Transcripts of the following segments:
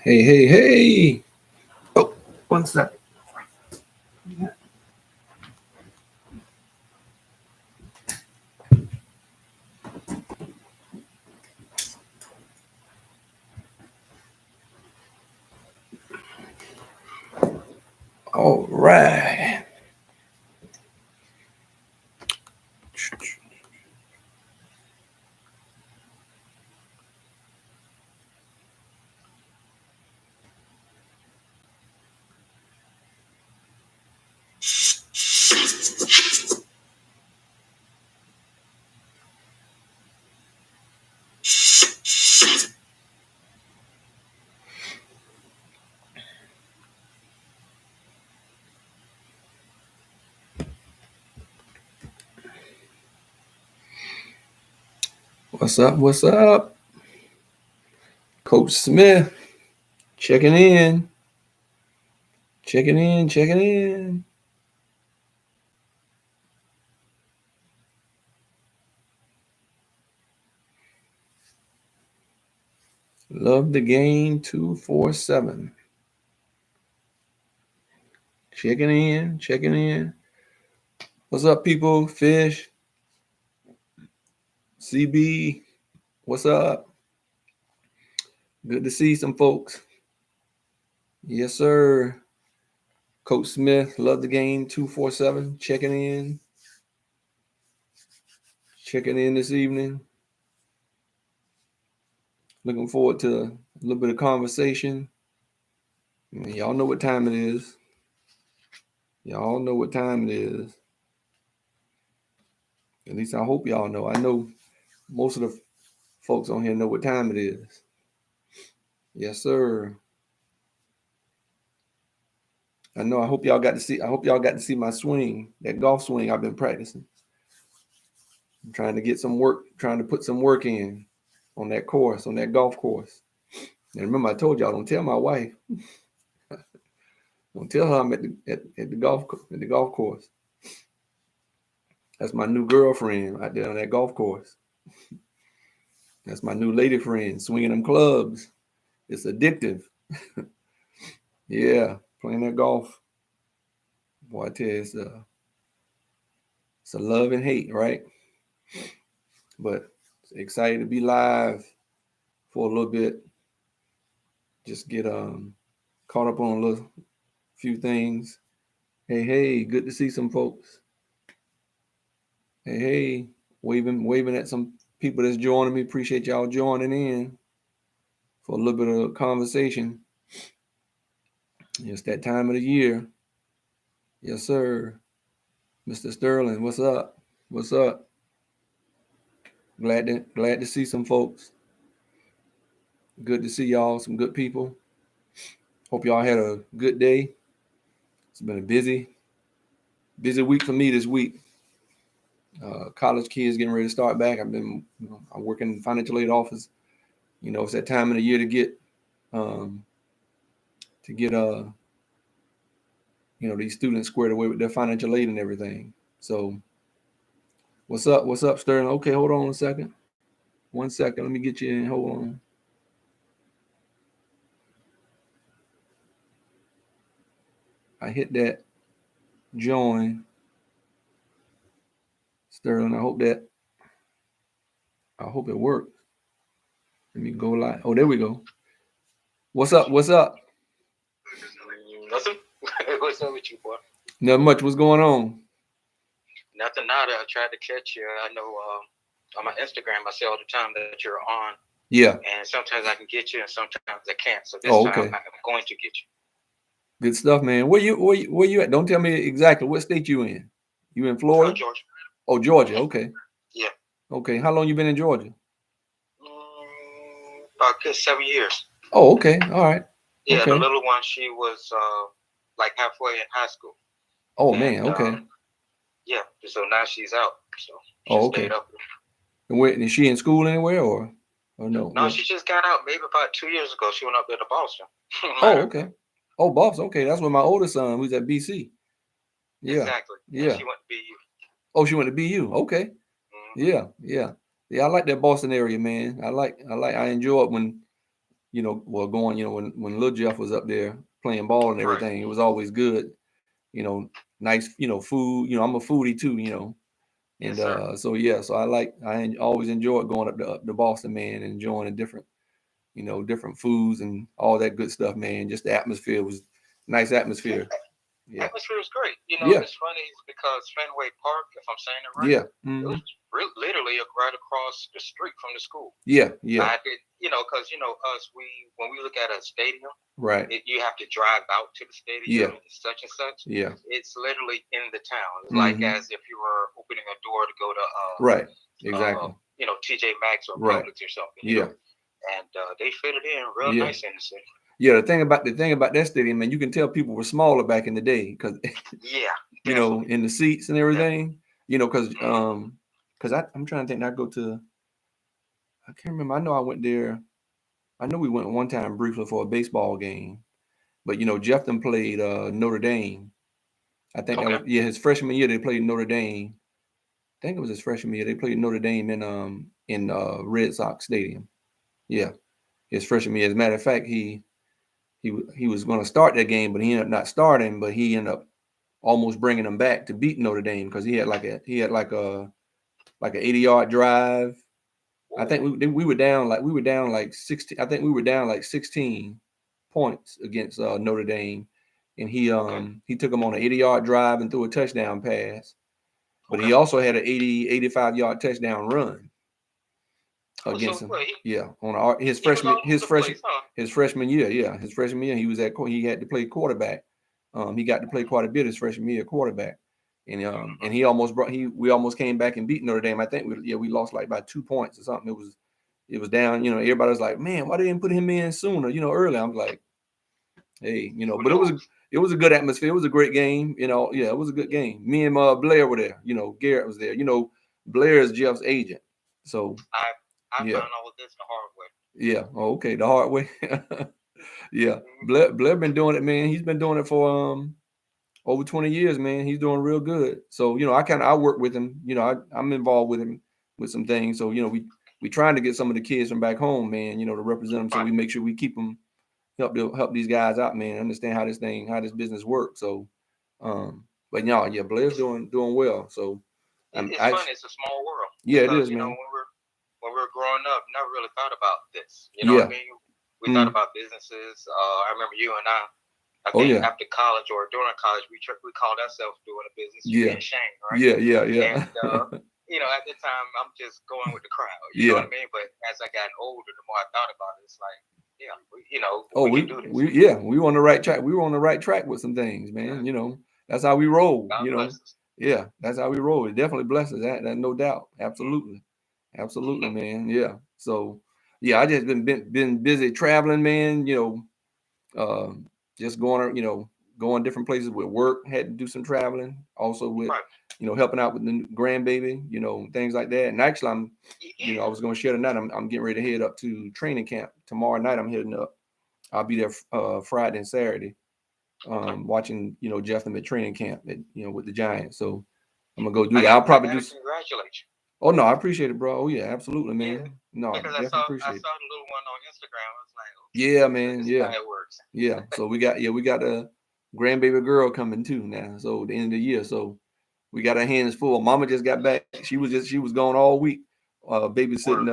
Hey, hey, hey. Oh, one sec. All right. What's up? What's up? Coach Smith checking in. Checking in. Checking in. Love the game 247. Checking in. Checking in. What's up, people? Fish. CB. What's up? Good to see some folks. Yes, sir. Coach Smith. Love the game 247. Checking in. Checking in this evening. Looking forward to a little bit of conversation. Y'all know what time it is. Y'all know what time it is. At least I hope y'all know. I know most of the folks on here know what time it is. Yes, sir. I know. I hope y'all got to see. I hope y'all got to see my swing, that golf swing I've been practicing. I'm trying to get some work, trying to put some work in on that course, on that golf course. And remember, I told y'all, don't tell my wife. Don't tell her I'm at the golf course. That's my new girlfriend out there on that golf course. That's my new lady friend swinging them clubs. It's addictive. Yeah, playing that golf. Boy, I tell you, it's a love and hate, right? But excited to be live for a little bit. Just get caught up on a little few things. Hey, hey, good to see some folks. Hey, hey, waving at some people that's joining me. Appreciate y'all joining in for a little bit of conversation. It's that time of the year. Yes, sir. Mr. Sterling, what's up? What's up? Glad to see some folks. Good to see y'all, some good people. Hope y'all had a good day. It's been a busy week for me this week. College kids getting ready to start back. I'm working in financial aid office. It's that time of the year to get um, these students squared away with their financial aid and everything. So what's up? What's up, Sterling? Okay, hold on a second. 1 second. Let me get you in. Hold on. I hit that join. Sterling, I hope it works. Let me go live. Oh, there we go. What's up? What's up? Nothing. What's up with you, boy? Not much. What's going on? Nothing. Nada. I tried to catch you. I know on my Instagram I say all the time that you're on. Yeah. And sometimes I can get you, and sometimes I can't. So this okay. time I'm going to get you. Good stuff, man. Where you at? Don't tell me exactly what state you in. You in Florida? Georgia. Oh, Georgia. Okay. Yeah. Okay. How long you been in Georgia? About good 7 years. Oh, okay. All right. Yeah, okay. The little one, she was like halfway in high school. Oh, man. Okay. Yeah. So now she's out. So she okay. stayed up. And where is she in school anywhere or no? No, she just got out maybe about 2 years ago. She went up there to Boston. Oh, okay. Oh, Boston. Okay, that's where my oldest son who's at BC. Yeah. Exactly. Yeah. And she went to BU. Oh, she went to BU. Okay. Mm-hmm. Yeah. I like that Boston area, man. I enjoy it when well, going, when little Jeff was up there playing ball and everything, it was always good, nice, food. I'm a foodie too, and so I always enjoyed going up to Boston, man, and enjoying the different foods and all that good stuff, man. Just the atmosphere was nice atmosphere. Yeah. Atmosphere was great. Yeah. It's funny because Fenway Park, if I'm saying it right, yeah, it was literally right across the street from the school. Yeah. I did, because us, when we look at a stadium, right, you have to drive out to the stadium, such and such. Yeah, it's literally in the town. It's like as if you were opening a door to go to right, exactly. TJ Maxx or Right. Publix or something. Yeah. And they fit it in real nice in the city. Yeah, the thing about that stadium, man, you can tell people were smaller back in the day because in the seats and everything, because I'm trying to think. I can't remember. I know I went there. I know we went one time briefly for a baseball game, but Jeff then played Notre Dame. I think that was his freshman year. They played Notre Dame. I think it was his freshman year. They played Notre Dame in Red Sox Stadium. Yeah, his freshman year. As a matter of fact, he was going to start that game, but he ended up not starting. But he ended up almost bringing them back to beat Notre Dame because he had like a 80-yard drive. I think we were down like 16. I think we were down like 16 points against Notre Dame, and he took them on an 80-yard drive and threw a touchdown pass. But he also had an 85-yard touchdown run against him. On his freshman year. Yeah, his freshman year he had to play quarterback. He got to play quite a bit his freshman year quarterback, and we almost came back and beat Notre Dame. I think we lost like by 2 points or something. It was down. Everybody was like, man, why they didn't put him in sooner? Early. I'm like, hey, but it was a good atmosphere. It was a great game. It was a good game. Me and Blair were there. Garrett was there. Blair is Jeff's agent. So I found all of this the hard way. Yeah. Oh, okay. The hard way. Yeah. Blair been doing it, man. He's been doing it for over 20 years, man. He's doing real good. So, I work with him. I'm involved with him with some things. So, we trying to get some of the kids from back home, man, to represent them. So we make sure we keep them, help these guys out, man, understand how this business works. So, but Blair's doing well. So it's funny. It's a small world. Yeah, because, it is, man. When we were growing up, never really thought about this. You know what I mean? We thought about businesses. I remember you and I think after college or during college, we called ourselves doing a business. Shane, right? Yeah. And at the time, I'm just going with the crowd. You know what I mean? But as I got older, the more I thought about it, it's like, we can do this. We were on the right track. We were on the right track with some things, man. That's how we roll. Yeah, that's how we roll. It definitely blesses that no doubt. Absolutely, man. Yeah. So, I just been busy traveling, man. Just going different places with work. Had to do some traveling. Also with helping out with the grandbaby. Things like that. And actually, I was going to share tonight. I'm getting ready to head up to training camp tomorrow night. I'm heading up. I'll be there Friday and Saturday, watching Jeff at training camp with the Giants. So I'm gonna go do that. I'll probably do. Congratulations. Oh no, I appreciate it, bro. Oh yeah, absolutely, man. Yeah. No, because I saw the little one on Instagram. I was like, yeah, man, yeah, it works. Yeah. So we got a grandbaby girl coming too now. So at the end of the year, so we got our hands full. Mama just got back. She was gone all week, babysitting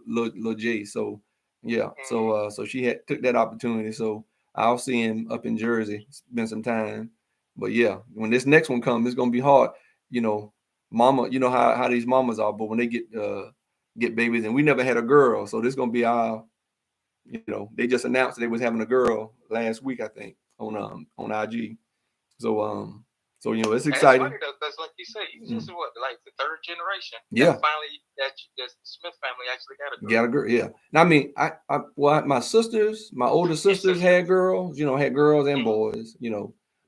little Jay. So yeah, so she took that opportunity. So I'll see him up in Jersey. Spend some time. But yeah, when this next one comes, it's gonna be hard. Mama, how these mamas are, but when they get babies, and we never had a girl, so this is gonna be our, they just announced that they was having a girl last week, I think, on IG. So it's exciting. It's funny though, because like you said, this is like the third generation. Yeah. Finally, that the Smith family actually got a girl. Got a girl, yeah. Now I mean, my older sisters had girls, had girls and boys,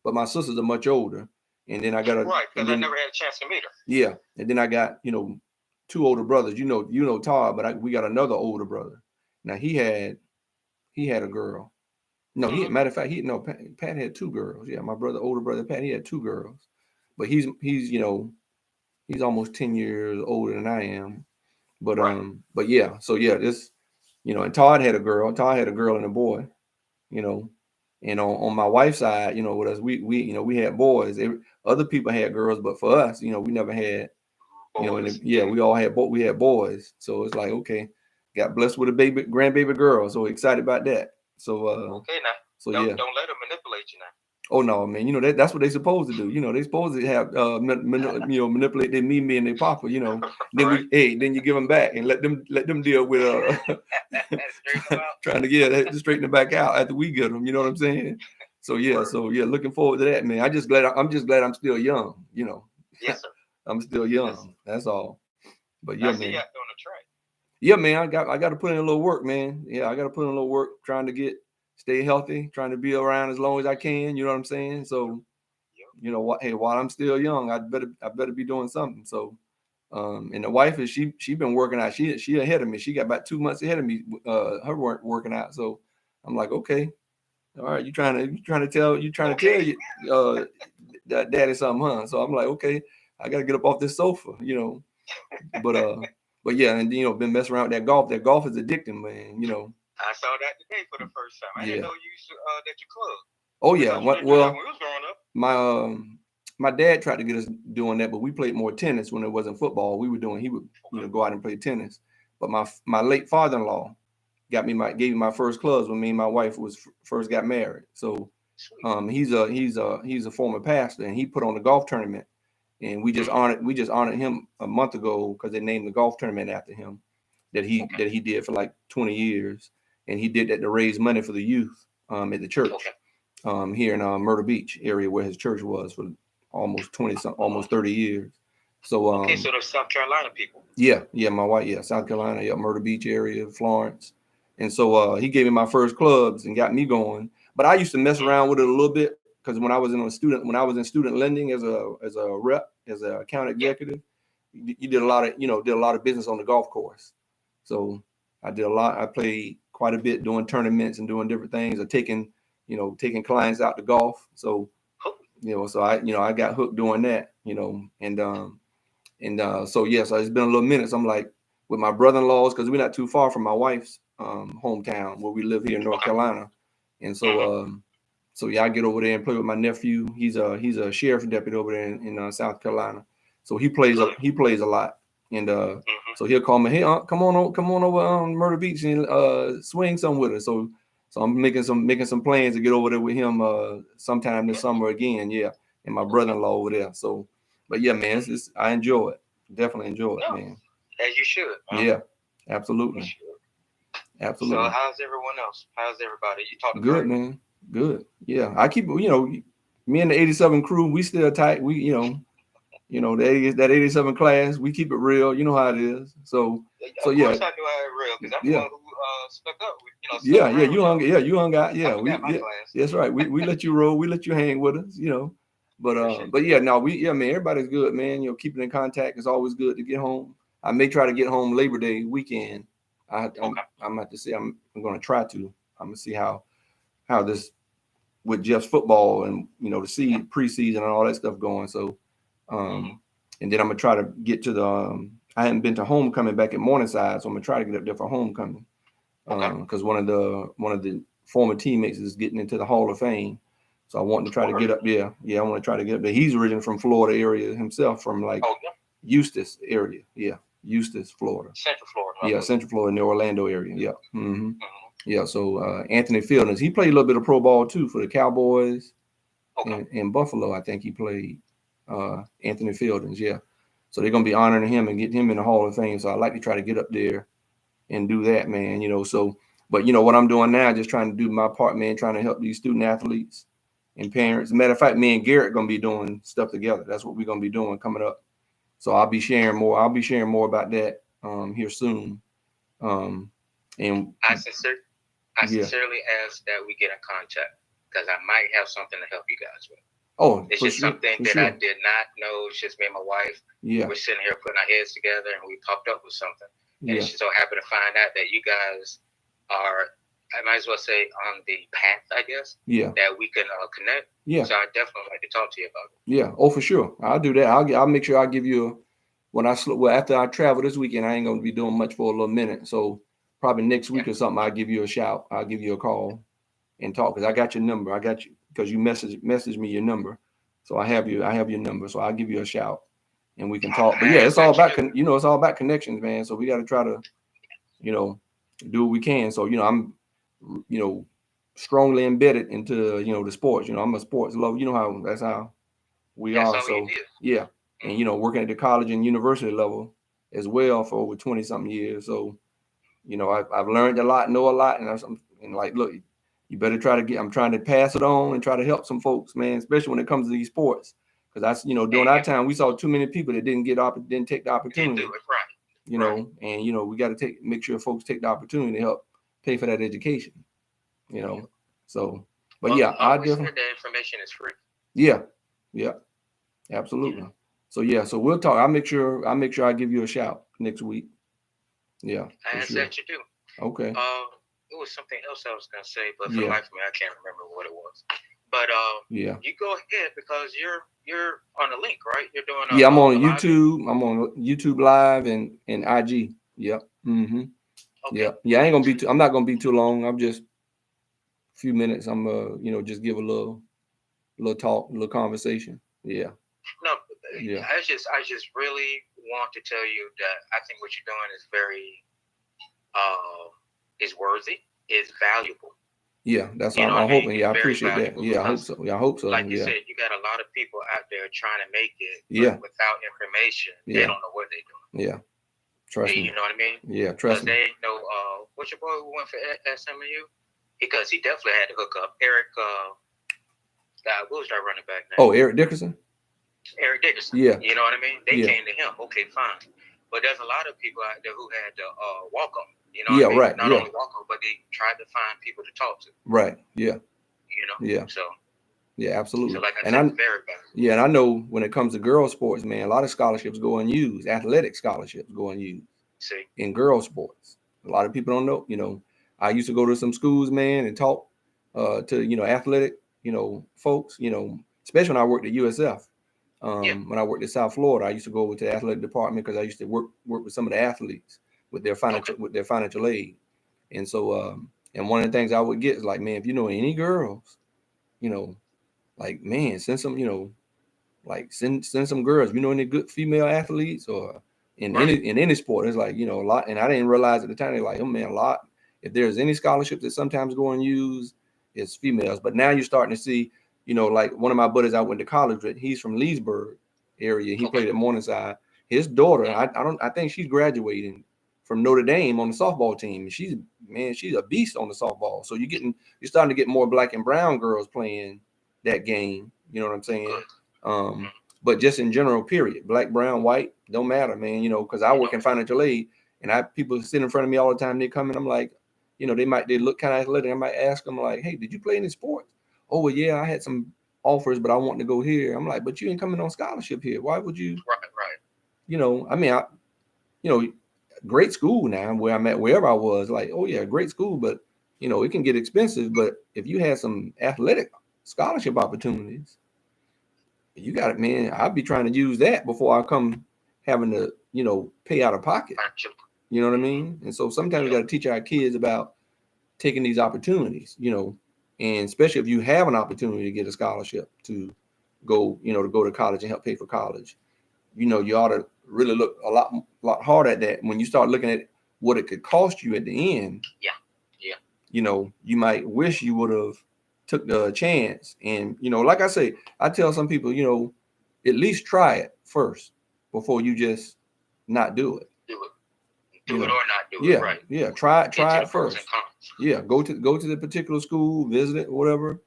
but my sisters are much older. And then I got because I never had a chance to meet her. Yeah, and then I got two older brothers. Todd, but we got another older brother. Now he had a girl. No, matter of fact, Pat had two girls. Yeah, my older brother Pat, he had two girls. But he's almost 10 years older than I am. But but yeah, so yeah, you know, and Todd had a girl and a boy, you know, and on my wife's side, you know, with us, we you know, we had boys. Other people had girls, but for us, you know, we never had, you know, and we all had we had boys. So it's like, okay, got blessed with a grandbaby girl, so excited about that. So okay, now, so don't let them manipulate you now. Oh no, man! You know that's what they supposed to do. You know they supposed to have you know, manipulate their me and their papa. You know, then right. Then you give them back and let them deal with trying to get straighten them back out after we get them. You know what I'm saying? So yeah, looking forward to that, man. I'm just glad I'm still young. You know, yes, sir. I'm still young. Yes, that's all. But yeah, I man. See you out on the track. Yeah, man. I got to put in a little work, man. Yeah, I got to put in a little work trying to stay healthy, trying to be around as long as I can. You know what I'm saying? So, you know what? Hey, while I'm still young, I better be doing something. So, and the wife is she been working out. She ahead of me. She got about 2 months ahead of me. Her working out. So I'm like, okay, all right. You trying to tell you daddy something, huh? So I'm like, okay, I got to get up off this sofa, you know. But yeah, and you know, been messing around with that golf. That golf is addicting, man. You know. I saw that today for the first time. I didn't know you used to, that you club. Oh yeah. Well, when we was growing up, my dad tried to get us doing that, but we played more tennis when it wasn't football. He would you know, go out and play tennis. But my late father-in-law gave me my first clubs when me and my wife first got married. So he's a former pastor, and he put on the golf tournament, and we just honored him a month ago because they named the golf tournament after him that he did for like 20 years, and he did that to raise money for the youth at the church here in Myrtle Beach area where his church was for almost 30 years. So so they're South Carolina people. Yeah, my wife, South Carolina, Myrtle Beach area, Florence. And so he gave me my first clubs and got me going. But I used to mess around with it a little bit because when I was in student lending as a rep, as an account executive, you did a lot of business on the golf course. So I did a lot. I played quite a bit doing tournaments and doing different things, or taking clients out to golf. So so I got hooked doing that, so yes, so it's been a little minute. So I'm like with my brother-in-laws, because we're not too far from my wife's hometown where we live here in North Carolina, and so I get over there and play with my nephew. He's a sheriff deputy over there in South Carolina, so he plays a lot, and so he'll call me, hey, come on over Myrtle Beach and swing some with us. So I'm making some plans to get over there with him sometime this summer again. Yeah, and my brother-in-law over there. So. But yeah, man, I enjoy it. Definitely enjoy it, man. As you should. Huh? Yeah, absolutely. Absolutely. So how's everyone else? How's everybody? You talking good, man. Good. Yeah, I keep me and the 87 crew, we still tight. We that 87 class, we keep it real. You know how it is. So yeah. Of course I knew how it real because I'm the one who stuck up. You hung out. Yeah, that's right. We let you roll. We let you hang with us. But yeah, no, man, everybody's good, man. Keeping in contact is always good to get home. I may try to get home Labor Day weekend. I'm about to say I'm going to try to. I'm going to see how this with Jeff's football and the preseason and all that stuff going. So, and then I'm gonna try to get to the. I hadn't been to homecoming back at Morningside, so I'm gonna try to get up there for homecoming. Because one of the former teammates is getting into the Hall of Fame. So I want to try to get up there. Yeah, I want to try to get up there. He's originally from Florida area himself, from Eustis area. Yeah, Eustis, Florida. Central Florida. Yeah, Central Florida, in the Orlando area. Yeah. Mm-hmm. Yeah. So Anthony Fieldings, he played a little bit of pro ball too for the Cowboys and Buffalo. I think he played Anthony Fieldings. Yeah. So they're gonna be honoring him and getting him in the Hall of Fame. So I like to try to get up there and do that, man. So, but what I'm doing now, just trying to do my part, man, trying to help these student athletes and parents. As a matter of fact, me and Garrett gonna be doing stuff together. That's what we're gonna be doing coming up. So I'll be sharing more about that here soon. And I sincerely ask that we get in contact because I might have something to help you guys with. Oh, it's just something that I did not know. It's just me and my wife. Yeah, we're sitting here putting our heads together, and we popped up with something. And it's just so happy to find out that you guys are, I might as well say, on the path, I guess. Yeah. That we can connect. Yeah. So I definitely like to talk to you about it. Yeah. Oh, for sure. I'll do that. I'll make sure I give you after I travel this weekend, I ain't gonna be doing much for a little minute. So probably next week or something, I'll give you a shout. I'll give you a call and talk, because I got your number. I got you because you message me your number. So I have your number. So I'll give you a shout and we can talk. But yeah, it's all about it's all about connections, man. So we got to try to, do what we can. So, I'm, strongly embedded into, the sports. I'm a sports lover. That's how we are. So yeah. And, working at the college and university level as well for over 20 something years. So, I've learned a lot, know a lot. And like, look, you better I'm trying to pass it on and try to help some folks, man, especially when it comes to these sports. Because during our time, we saw too many people that didn't take the opportunity. And we got to make sure folks take the opportunity to help pay for that education. So, but I definitely. The information is free. Yeah, absolutely. So we'll talk. I'll make sure I give you a shout next week. Yeah, I asked that you do. Okay. It was something else I was gonna say, but for the life of me, I can't remember what it was. But you go ahead, because you're on the link, right? You're doing. I'm on YouTube. I'm on YouTube Live and IG. Yep. Mm-hmm. Okay. Yeah. I'm not gonna be too long. I'm just a few minutes. I'm just give a little talk, a little conversation. Yeah. No. Yeah. I just really want to tell you that I think what you're doing is very is worthy, is valuable. Yeah, that's what I'm hoping. Yeah, I appreciate that. Yeah, I hope so. Like you said, you got a lot of people out there trying to make it, but without information, they don't know what they're doing. Yeah, trust me. You know what I mean? Yeah, trust me. They know what's your boy who went for SMU? Because he definitely had to hook up. Eric, what was that running back name? Oh, Eric Dickerson? Eric Dickerson. Yeah. You know what I mean? They came to him. Okay, fine. But there's a lot of people out there who had to walk on. You know what I mean? Right. Not only walk on, but they tried to find people to talk to. Right. Yeah. Yeah. So. Yeah, absolutely. So like I said, very bad. Yeah, and I know when it comes to girls sports, man, a lot of scholarships go unused. Athletic scholarships go unused. See. In girls sports. A lot of people don't know. I used to go to some schools, man, and talk to athletic, folks, especially when I worked at USF. When I worked at South Florida, I used to go over to the athletic department because I used to work with some of the athletes with their financial aid. And so and one of the things I would get is like, man, if you know any girls, like, man, send some, send some girls, any good female athletes or in any sport. It's like, a lot. And I didn't realize at the time, they're like, oh man, a lot. If there's any scholarships that sometimes go unused, it's females. But now you're starting to see, like one of my buddies I went to college with, he's from Leesburg area. He played at Morningside. His daughter, I think she's graduating from Notre Dame on the softball team. She's a beast on the softball. So you're starting to get more black and brown girls playing that game. You know what I'm saying? But just in general, period. Black, brown, white, don't matter, man. Because I work in financial aid, and people sit in front of me all the time. They come in, I'm like, they look kind of athletic. I might ask them like, hey, did you play any sports? Oh, well, yeah, I had some offers, but I want to go here. I'm like, but you ain't coming on scholarship here. Why would you? Right. Great school now where I'm at, wherever I was, like, oh yeah, great school, but it can get expensive. But if you had some athletic scholarship opportunities, you got it, man. I'd be trying to use that before I come having to, pay out of pocket. You know what I mean? And so sometimes we got to teach our kids about taking these opportunities, and especially if you have an opportunity to get a scholarship to go, to go to college and help pay for college, you ought to really look a lot harder at that. When you start looking at what it could cost you at the end, you might wish you would have took the chance. And, like I say, I tell some people, at least try it first before you just not do it. Do it or not do it, right? Yeah, try it first. Yeah, go to the particular school, visit it, whatever.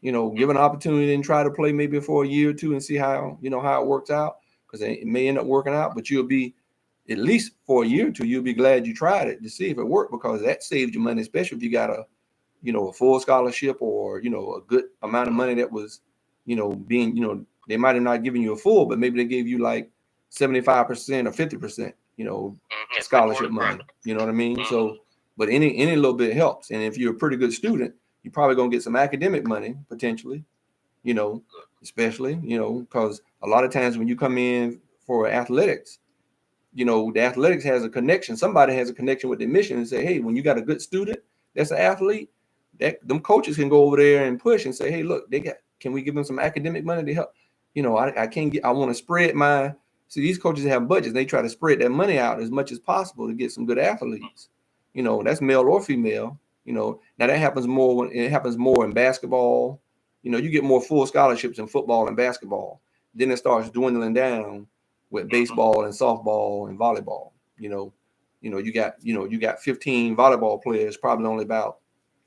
Give an opportunity and try to play maybe for a year or two and see how it works out, because it may end up working out, but you'll be, at least for a year or two, you'll be glad you tried it to see if it worked, because that saves you money, especially if you got a full scholarship or, a good amount of money that was, being, they might have not given you a full, but maybe they gave you like 75% or 50%, scholarship money. You know what I mean? So, but any little bit helps. And if you're a pretty good student, you're probably going to get some academic money potentially, especially, because a lot of times when you come in for athletics, you know, the athletics has a connection. Somebody has a connection with the mission and say, hey, when you got a good student that's an athlete, that them coaches can go over there and push and say, hey, look, can we give them some academic money to help? You know, I want to spread see, these coaches have budgets. They try to spread that money out as much as possible to get some good athletes. You know, that's male or female. You know, now that happens more when it happens more in basketball. You know, you get more full scholarships in football and basketball. Then it starts dwindling down with baseball and softball and volleyball. You you got 15 volleyball players, probably only about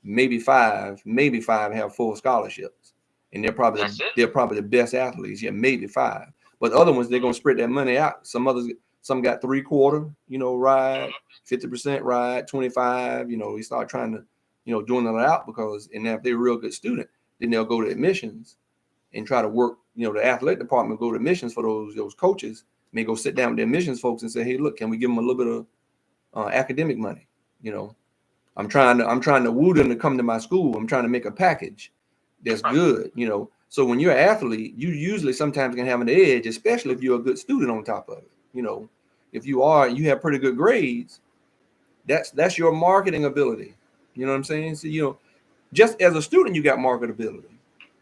maybe five have full scholarships, and they're probably the best athletes. Yeah, maybe 5. But the other ones, they're gonna spread that money out. Some got 3/4, ride, 50% ride, 25. We start trying to, doing it out because, and if they're a real good student, then they'll go to admissions and try to work. The athletic department go to admissions for those coaches. May go sit down with the admissions folks and say, hey, look, can we give them a little bit of academic money? I'm trying to woo them to come to my school. I'm trying to make a package that's good. So when you're an athlete, you usually sometimes can have an edge, especially if you're a good student on top of it. If you have pretty good grades, that's your marketing ability. You know what I'm saying? So, just as a student, you got marketability.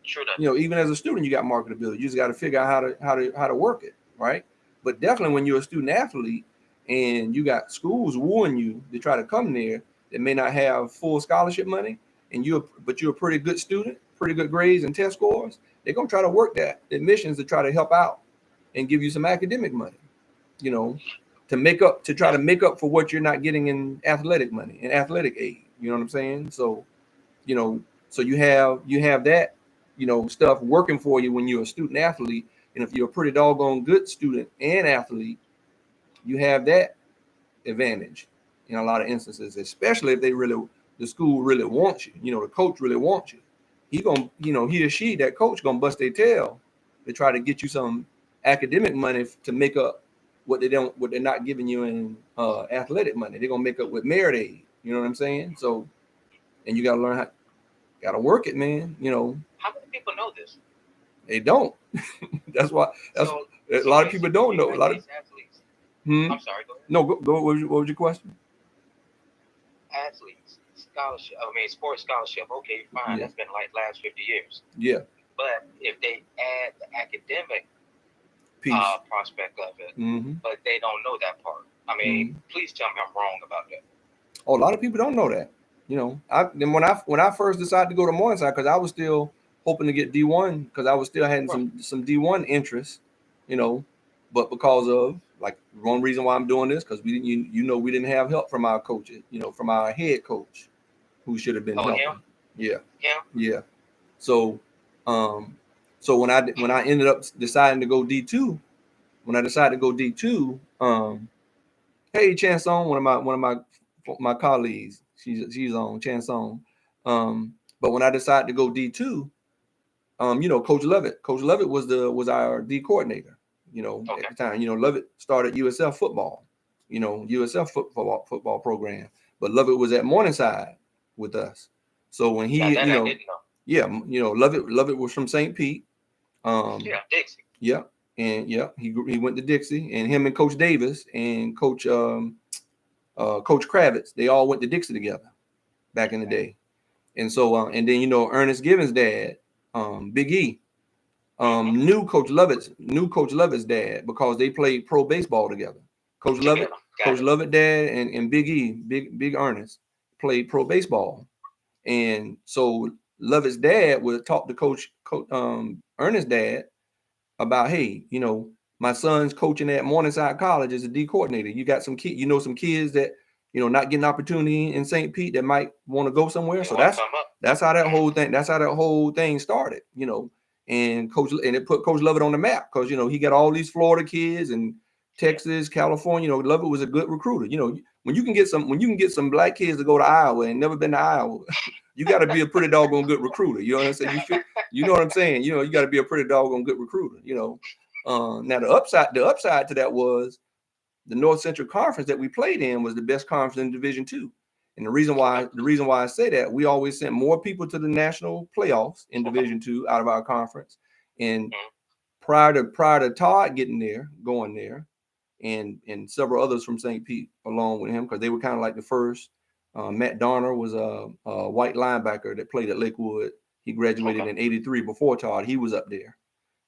Sure. Even as a student, you got marketability. You just got to figure out how to work it, right? But definitely when you're a student athlete and you got schools wooing you to try to come there that may not have full scholarship money, but you're a pretty good student, pretty good grades and test scores, they're gonna try to work that admissions to try to help out and give you some academic money, to try to make up for what you're not getting in athletic money and athletic aid. You know what I'm saying? So, so you have that, stuff working for you when you're a student athlete. And if you're a pretty doggone good student and athlete, you have that advantage in a lot of instances, especially if the school really wants you. The coach really wants you. He or she, that coach, gonna bust their tail to try to get you some academic money to make up what they're not giving you in athletic money. They're gonna make up with merit aid. You know what I'm saying? So, and you gotta learn gotta work it, man. How many people know this? They don't. That's why. A lot of people don't know. A lot of athletes. I'm sorry. Go ahead. No, go. What was your question? Athletes, scholarship. Sports scholarship. Okay, fine. Yeah. That's been like last 50 years. Yeah. But if they add the academic prospect of it, but they don't know that part. Please tell me I'm wrong about that. Oh, a lot of people don't know that. Then when I first decided to go to Morningside, because I was still hoping to get D1, because I was still having some D1 interest, but because of one reason why I'm doing this, because we didn't have help from our coaches, from our head coach, who should have been helping. Yeah. So, so when I ended up deciding to go D2, hey, Chan Song, one of my colleagues, she's on Chan Song. But when I decided to go D2, Coach Lovett was our D coordinator, at the time. Lovett started USF football, USF football program, but Lovett was at Morningside with us. So when he, I didn't know. Lovett was from St. Pete. Dixie. Yeah. And he went to Dixie, and him and Coach Davis and Coach Kravitz, they all went to Dixie together back in the day. And so and then Ernest Givens' dad, Big E, knew Coach Lovett's dad because they played pro baseball together. Coach Lovett dad and Big E, Big Ernest, played pro baseball. And so Lovett's dad would talk to Coach Ernest's dad about, hey, my son's coaching at Morningside College as a D coordinator. You got some some kids that, not getting opportunity in St. Pete that might want to go somewhere. So that's how that whole thing started, and it put Coach Lovett on the map because, he got all these Florida kids and Texas, California. Lovett was a good recruiter. When you can get some black kids to go to Iowa and never been to Iowa, you got to be a pretty doggone good recruiter. You know what I'm saying? You know what I'm saying? You got to be a pretty doggone good recruiter. Now the upside to that was the North Central Conference that we played in was the best conference in Division II. And the reason why I say that, we always sent more people to the national playoffs in Division II out of our conference. And prior to Todd going there, and several others from St. Pete along with him, because they were kind of like the first. Matt Darner was a white linebacker that played at Lakewood. He graduated in '83 before Todd. He was up there.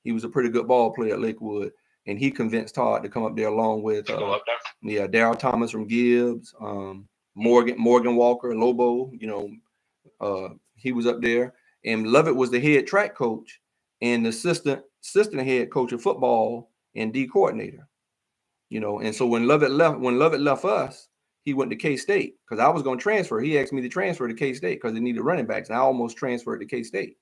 He was a pretty good ball player at Lakewood, and he convinced Todd to come up there along with Darryl Thomas from Gibbs, Morgan Walker, Lobo. He was up there, and Lovett was the head track coach and the assistant head coach of football and D coordinator. And so when Lovett left us, he went to K-State, because I was going to transfer. He asked me to transfer to K-State because they needed running backs, and I almost transferred to K-State.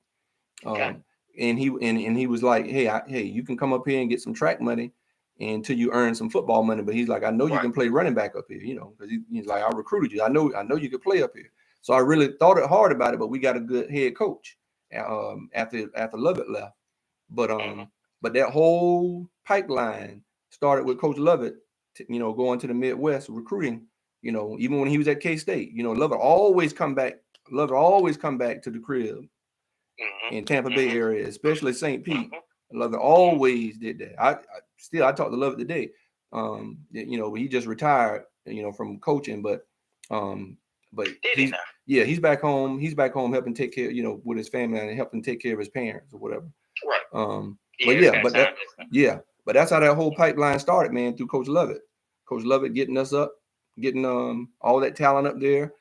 And he was like, hey, you can come up here and get some track money until you earn some football money. But he's like, I know you can play running back up here, because he's like, I recruited you. I know you could play up here. So I really thought it hard about it, but we got a good head coach after Lovett left. But that whole pipeline started with Coach Lovett, going to the Midwest recruiting. Even when he was at K-State, Lovett always come back to the crib in Tampa Bay area, especially St. Pete. Lovett always did that. I talked to Lovett today. He just retired, from coaching, but he's back home. He's back home helping take care, with his family and helping take care of his parents or whatever. Right. But that's how that whole pipeline started, man, through Coach Lovett. Coach Lovett getting us up, getting all that talent up there,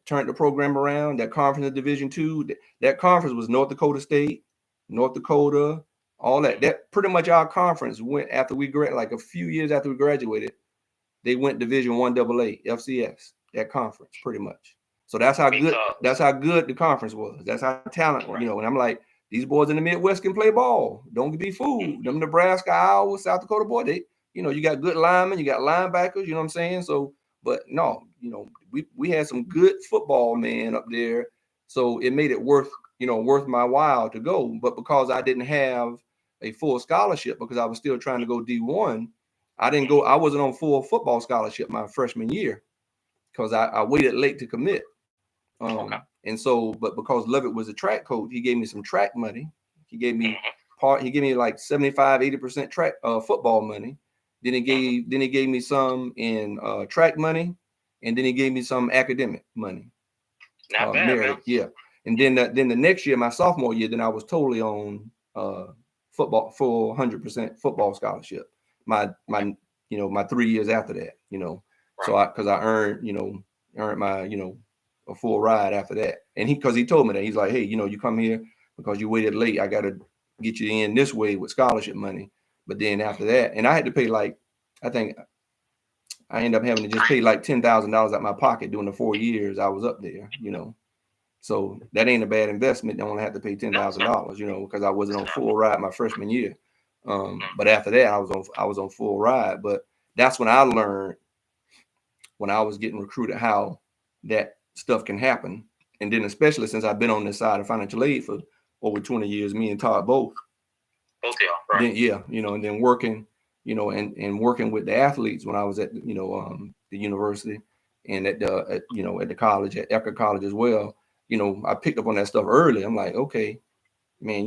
turned the program around. That conference of Division II, that conference was North Dakota State, North Dakota, all that. That pretty much our conference went after we like a few years after we graduated. They went Division I AA, FCS, that conference pretty much. So that's how good the conference was. That's how talent, and I'm like, these boys in the Midwest can play ball. Don't be fooled. Them Nebraska, Iowa, South Dakota boy, they, you got good linemen, you got linebackers, you know what I'm saying? So, but no, we had some good football, man, up there. So it made it worth my while to go. But because I didn't have a full scholarship, because I was still trying to go D1, I didn't go. I wasn't on full football scholarship my freshman year because I waited late to commit. And so, but because Lovett was a track coach, he gave me some track money. He gave me like 75-80% track football money. Then he gave me some in track money, and then he gave me some academic money. Not bad, man. Yeah. And then the next year, my sophomore year, then I was totally on football, full 100% football scholarship. My 3 years after that, so because I earned my a full ride after that. And because he told me that, he's like, hey, you come here because you waited late, I got to get you in this way with scholarship money. But then after that, and I had to pay I think I ended up having to just pay like $10,000 out of my pocket during the 4 years I was up there, So that ain't a bad investment. I only have to pay $10,000, because I wasn't on full ride my freshman year. But after that, I was on full ride. But that's when I learned, when I was getting recruited, how that stuff can happen. And then especially since I've been on this side of financial aid for over 20 years, me and Todd both. Right. Then, and then working, and working with the athletes when I was at, the university and at the college, at Ecker College as well. I picked up on that stuff early. I'm like, okay, man,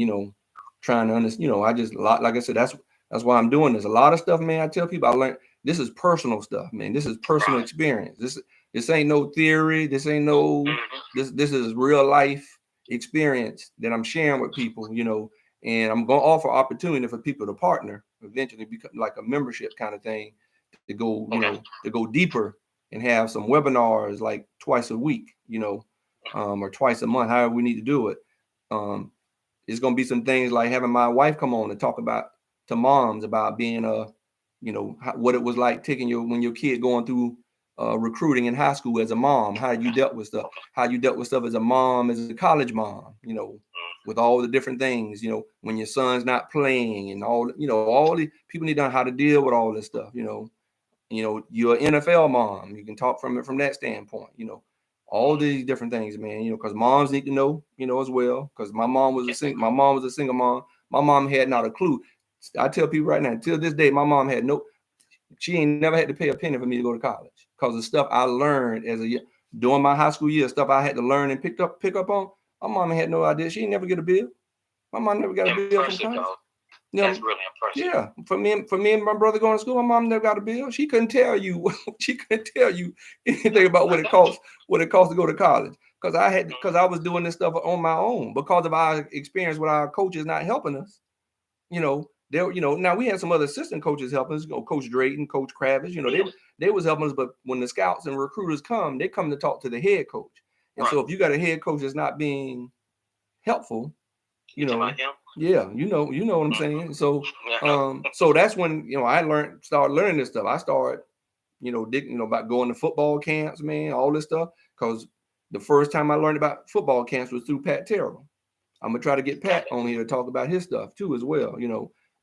trying to understand, I just, like I said, that's why I'm doing this. A lot of stuff, man, I tell people I learned, this is personal stuff, man. This is personal experience. This ain't no theory. This ain't no, this is real life experience that I'm sharing with people, and I'm going to offer opportunity for people to partner, eventually become like a membership kind of thing, to go, to go deeper and have some webinars like twice a week, or twice a month, however we need to do it. It's going to be some things like having my wife come on and talk to moms about being what it was like when your kid going through recruiting in high school as a mom, how you dealt with stuff as a mom, as a college mom, with all the different things, when your son's not playing and all the people need to know how to deal with all this stuff, you're an NFL mom, you can talk from that standpoint, all these different things, man, because moms need to know, as well, because my mom was a single mom. My mom had not a clue. I tell people right now, until this day, my mom had she ain't never had to pay a penny for me to go to college, because the stuff I learned during my high school year, stuff I had to learn and pick up on. My mom had no idea. She ain't never get a bill. My mom never got a bill from college. You know, that's really impressive. Yeah, for me and my brother going to school, my mom never got a bill. She couldn't tell you anything about what it costs to go to college. Because I was doing this stuff on my own because of our experience with our coaches not helping us. Now we had some other assistant coaches helping us, Coach Drayton, Coach Kravitz, they was helping us, but when the scouts and recruiters come, they come to talk to the head coach. And so if you got a head coach that's not being helpful, yeah, you know what I'm saying. So so that's when I started learning this stuff. I started about going to football camps, man, all this stuff, because the first time I learned about football camps was through Pat Terrell. I'm gonna try to get Pat on here to talk about his stuff too as well,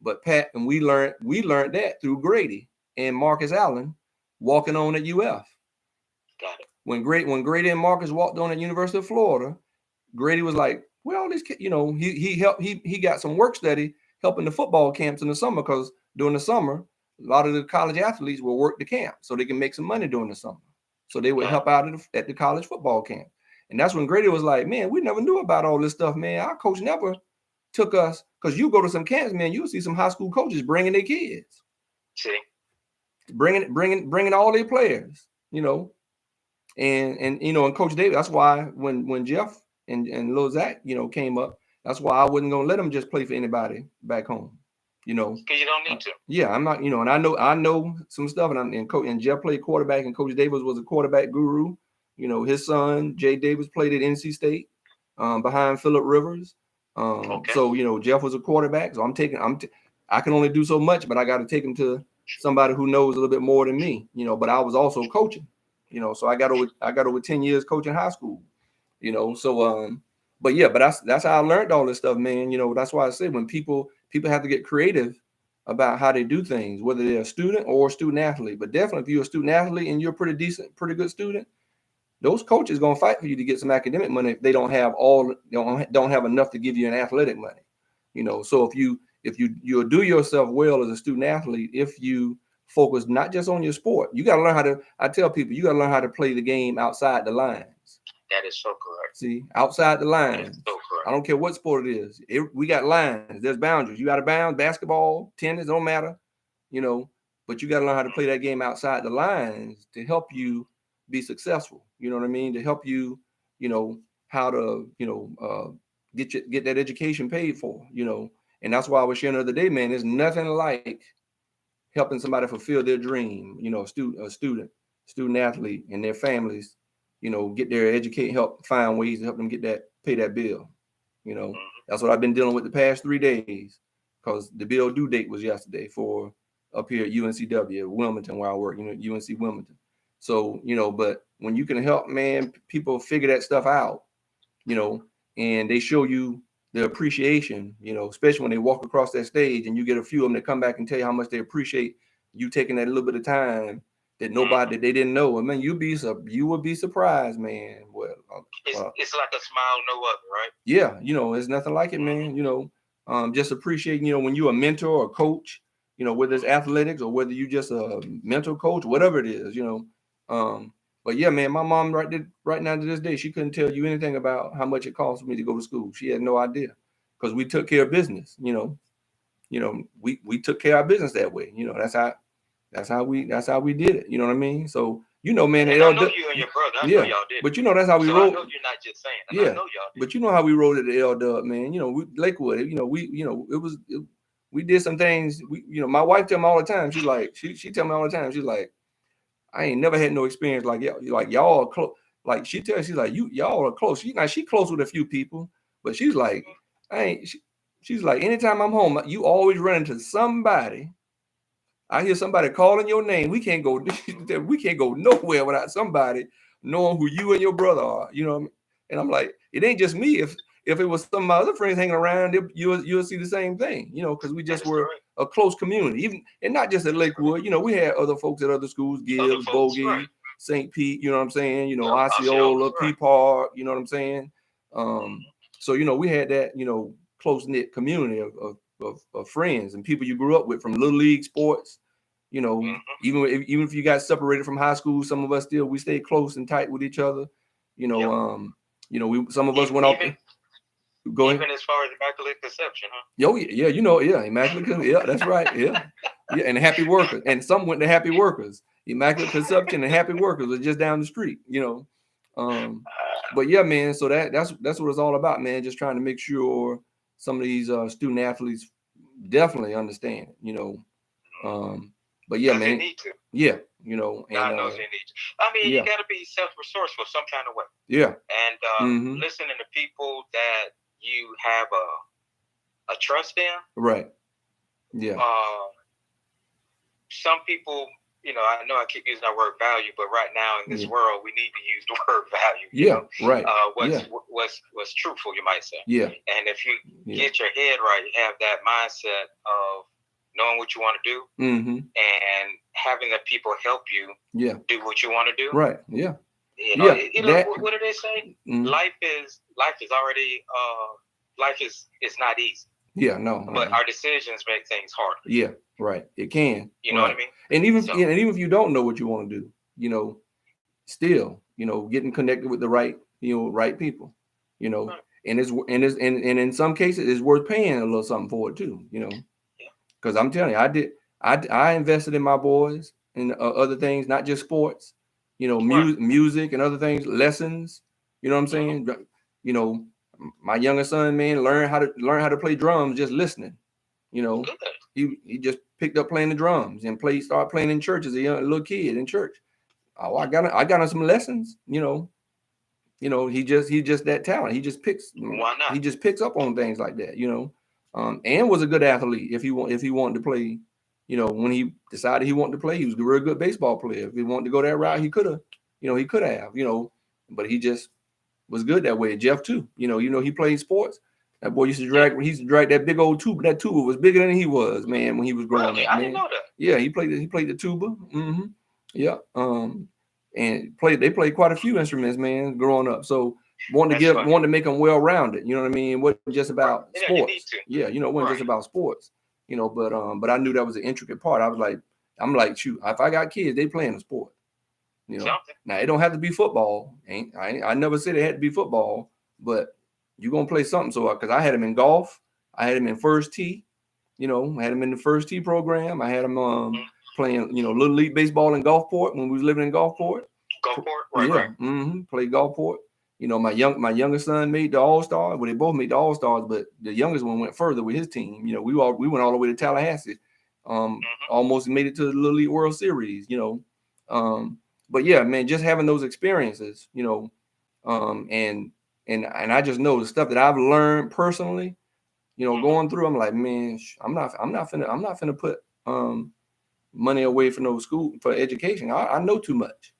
but Pat and we learned that through Grady and Marcus Allen walking on at UF. Got it. When Grady and Marcus walked on at University of Florida, Grady was like, well, this kid, he got some work study helping the football camps in the summer, because during the summer, a lot of the college athletes will work the camp so they can make some money during the summer. So they would help out at the college football camp. And that's when Grady was like, man, we never knew about all this stuff, man. Our coach never took us, because you go to some camps, man, you'll see some high school coaches bringing their kids. See. Bringing all their players, and Coach Davis, that's why when Jeff and Lil Zach, came up, that's why I wasn't gonna let them just play for anybody back home, because you don't need to. Yeah, I'm not, and I know some stuff, and Jeff played quarterback, and Coach Davis was a quarterback guru. His son Jay Davis played at NC State behind Phillip Rivers. So Jeff was a quarterback, so I can only do so much, but I got to take him to somebody who knows a little bit more than me. But I was also coaching. So I got over 10 years coaching high school. But that's how I learned all this stuff, man. That's why I say when people have to get creative about how they do things, whether they're a student or a student athlete. But definitely, if you're a student athlete and you're pretty good student, those coaches gonna fight for you to get some academic money if they don't have enough to give you an athletic money. So if you'll do yourself well as a student athlete, if you focus not just on your sport, you got to learn I tell people, you got to learn how to play the game outside the lines. That is so correct. See, outside the lines. That is so correct. I don't care what sport it is. We got lines. There's boundaries. You got to bound basketball, tennis, don't matter, but you got to learn how to play that game outside the lines to help you be successful. You know what I mean? To help you, how to, get that education paid for, and that's why I was sharing the other day, man, there's nothing like helping somebody fulfill their dream, a student athlete and their families, get their educate, help find ways to help them pay that bill. That's what I've been dealing with the past 3 days, because the bill due date was yesterday for up here at UNCW, Wilmington, where I work, UNC Wilmington. So, but when you can help, man, people figure that stuff out, and they show you the appreciation, especially when they walk across that stage and you get a few of them that come back and tell you how much they appreciate you taking that little bit of time that that they didn't know. I mean, you would be surprised, man. Well, it's like a smile, no other, right? Yeah, it's nothing like it, man. Just appreciating, when you're a mentor or a coach, whether it's athletics or whether you just a mental coach, whatever it is, But yeah, man, my mom right now to this day, she couldn't tell you anything about how much it cost me to go to school. She had no idea, because we took care of business. We took care of our business that way. That's how we did it. You know what I mean? So man, and I know you and your brother. I know y'all did. But that's how we rolled. I know you're not just saying. Yeah, I know y'all did. But how we rolled at the L-Dub, man. Lakewood. We did some things. My wife tell me all the time. She's like, she tell me all the time. She's like, I ain't never had no experience like y'all. Like y'all are close. Like she's like, y'all are close. She close with a few people, but she's like, she's like, anytime I'm home, you always run into somebody. I hear somebody calling your name. We can't go nowhere without somebody knowing who you and your brother are. And I'm like, it ain't just me. If it was some of my other friends hanging around, you'll see the same thing. Because we just were a close community, even, and not just at Lakewood. We had other folks at other schools, Gibbs, Bogey, right. St. Pete. You know what I'm saying? Osceola, right. P Park. You know what I'm saying? So we had that close knit community of friends and people you grew up with from little league sports. Even if you got separated from high school, some of us we stayed close and tight with each other. Some of us went off. Go ahead. Even as far as Immaculate Conception, huh? Yeah, Immaculate, yeah, that's right, yeah, and Happy Workers, and some went to Happy Workers. Immaculate Conception and Happy Workers was just down the street, But yeah, man, so that's what it's all about, man. Just trying to make sure some of these student athletes definitely understand, But yeah, man, they need to. Yeah, God knows they need to. I mean, you got to be self-resourceful some kind of way. Yeah, and listening to people that you have a trust in. Right. Yeah. Some people, I know I keep using that word value, but right now in this world, we need to use the word value. Right. What's truthful, you might say. Yeah. And if you get your head right, you have that mindset of knowing what you want to do, and having the people help you do what you want to do. Right. Yeah. What do they say? Life is already life is not easy. Yeah, no. But our decisions make things harder. Yeah, right. It can. You know what I mean? And even if you don't know what you want to do, still, getting connected with the right people, right. and in some cases it's worth paying a little something for it too, Because I'm telling you, I invested in my boys and other things, not just sports, music and other things, lessons. You know what I'm saying? My youngest son, man, learned how to play drums just listening. He just picked up playing the drums and started playing in church as a little kid in church. Oh, I got on some lessons. He just that talent. He just picks. Why not? He just picks up on things like that. And was a good athlete if he wanted to play. When he decided he wanted to play, he was a real good baseball player. If he wanted to go that route, he could have. But he just was good that way. Jeff too. He played sports. That boy used to drag that big old tuba. That tuba was bigger than he was, man, when he was growing up. I didn't know that. Yeah, he played the tuba. Mm-hmm. Yeah. And they played quite a few instruments, man, growing up. So wanted to make them well-rounded. You know what I mean? It wasn't just about sports. Yeah, it wasn't just about sports. But I knew that was an intricate part. I'm like, shoot, if I got kids, they playing a sport. Now it don't have to be football. I never said it had to be football, but you're gonna play something. So because I had him in golf, I had him in first tee, I had him in the first tee program. I had him playing, little league baseball in Gulfport when we was living in Gulfport. Right. Played Gulfport. My youngest son made the All-Star. Well, they both made the All-Stars, but the youngest one went further with his team. We went all the way to Tallahassee. Almost made it to the Little League World Series. But yeah, man, just having those experiences, and I just know the stuff that I've learned personally, going through. I'm like, man, I'm not finna put money away for no school for education. I know too much,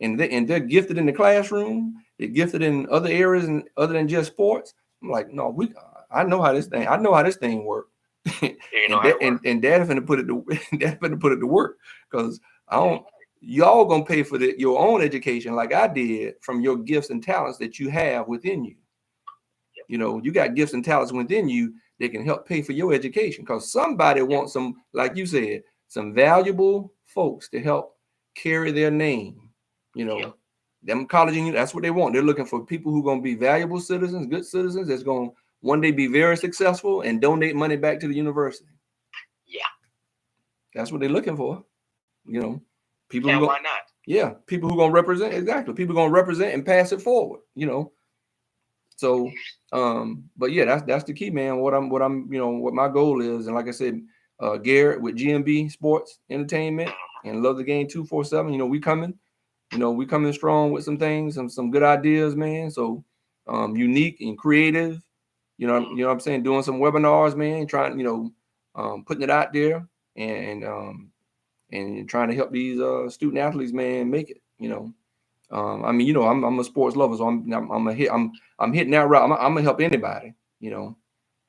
and they're gifted in the classroom. They're gifted in other areas and other than just sports. I'm like, no, I know how this thing works. and Dad finna put it to work because I don't. Y'all gonna pay for your own education like I did from your gifts and talents that you have within you. You got gifts and talents within you that can help pay for your education because somebody wants some, like you said, some valuable folks to help carry their name. Them college and that's what they want. They're looking for people who are going to be valuable citizens, good citizens that's going to one day be very successful and donate money back to the university. Yeah. That's what they're looking for. People why not? Yeah, people who are going to represent, exactly. People are going to represent and pass it forward, So, but yeah, that's the key, man. What my goal is, and like I said, Garrett with GMB Sports Entertainment and Love the Game 247. We coming strong with some things, some good ideas, man. So, unique and creative. What I'm saying, doing some webinars, man. Trying, putting it out there and trying to help these student athletes, man, make it. I'm a sports lover, so I'm hitting that route. I'm gonna help anybody,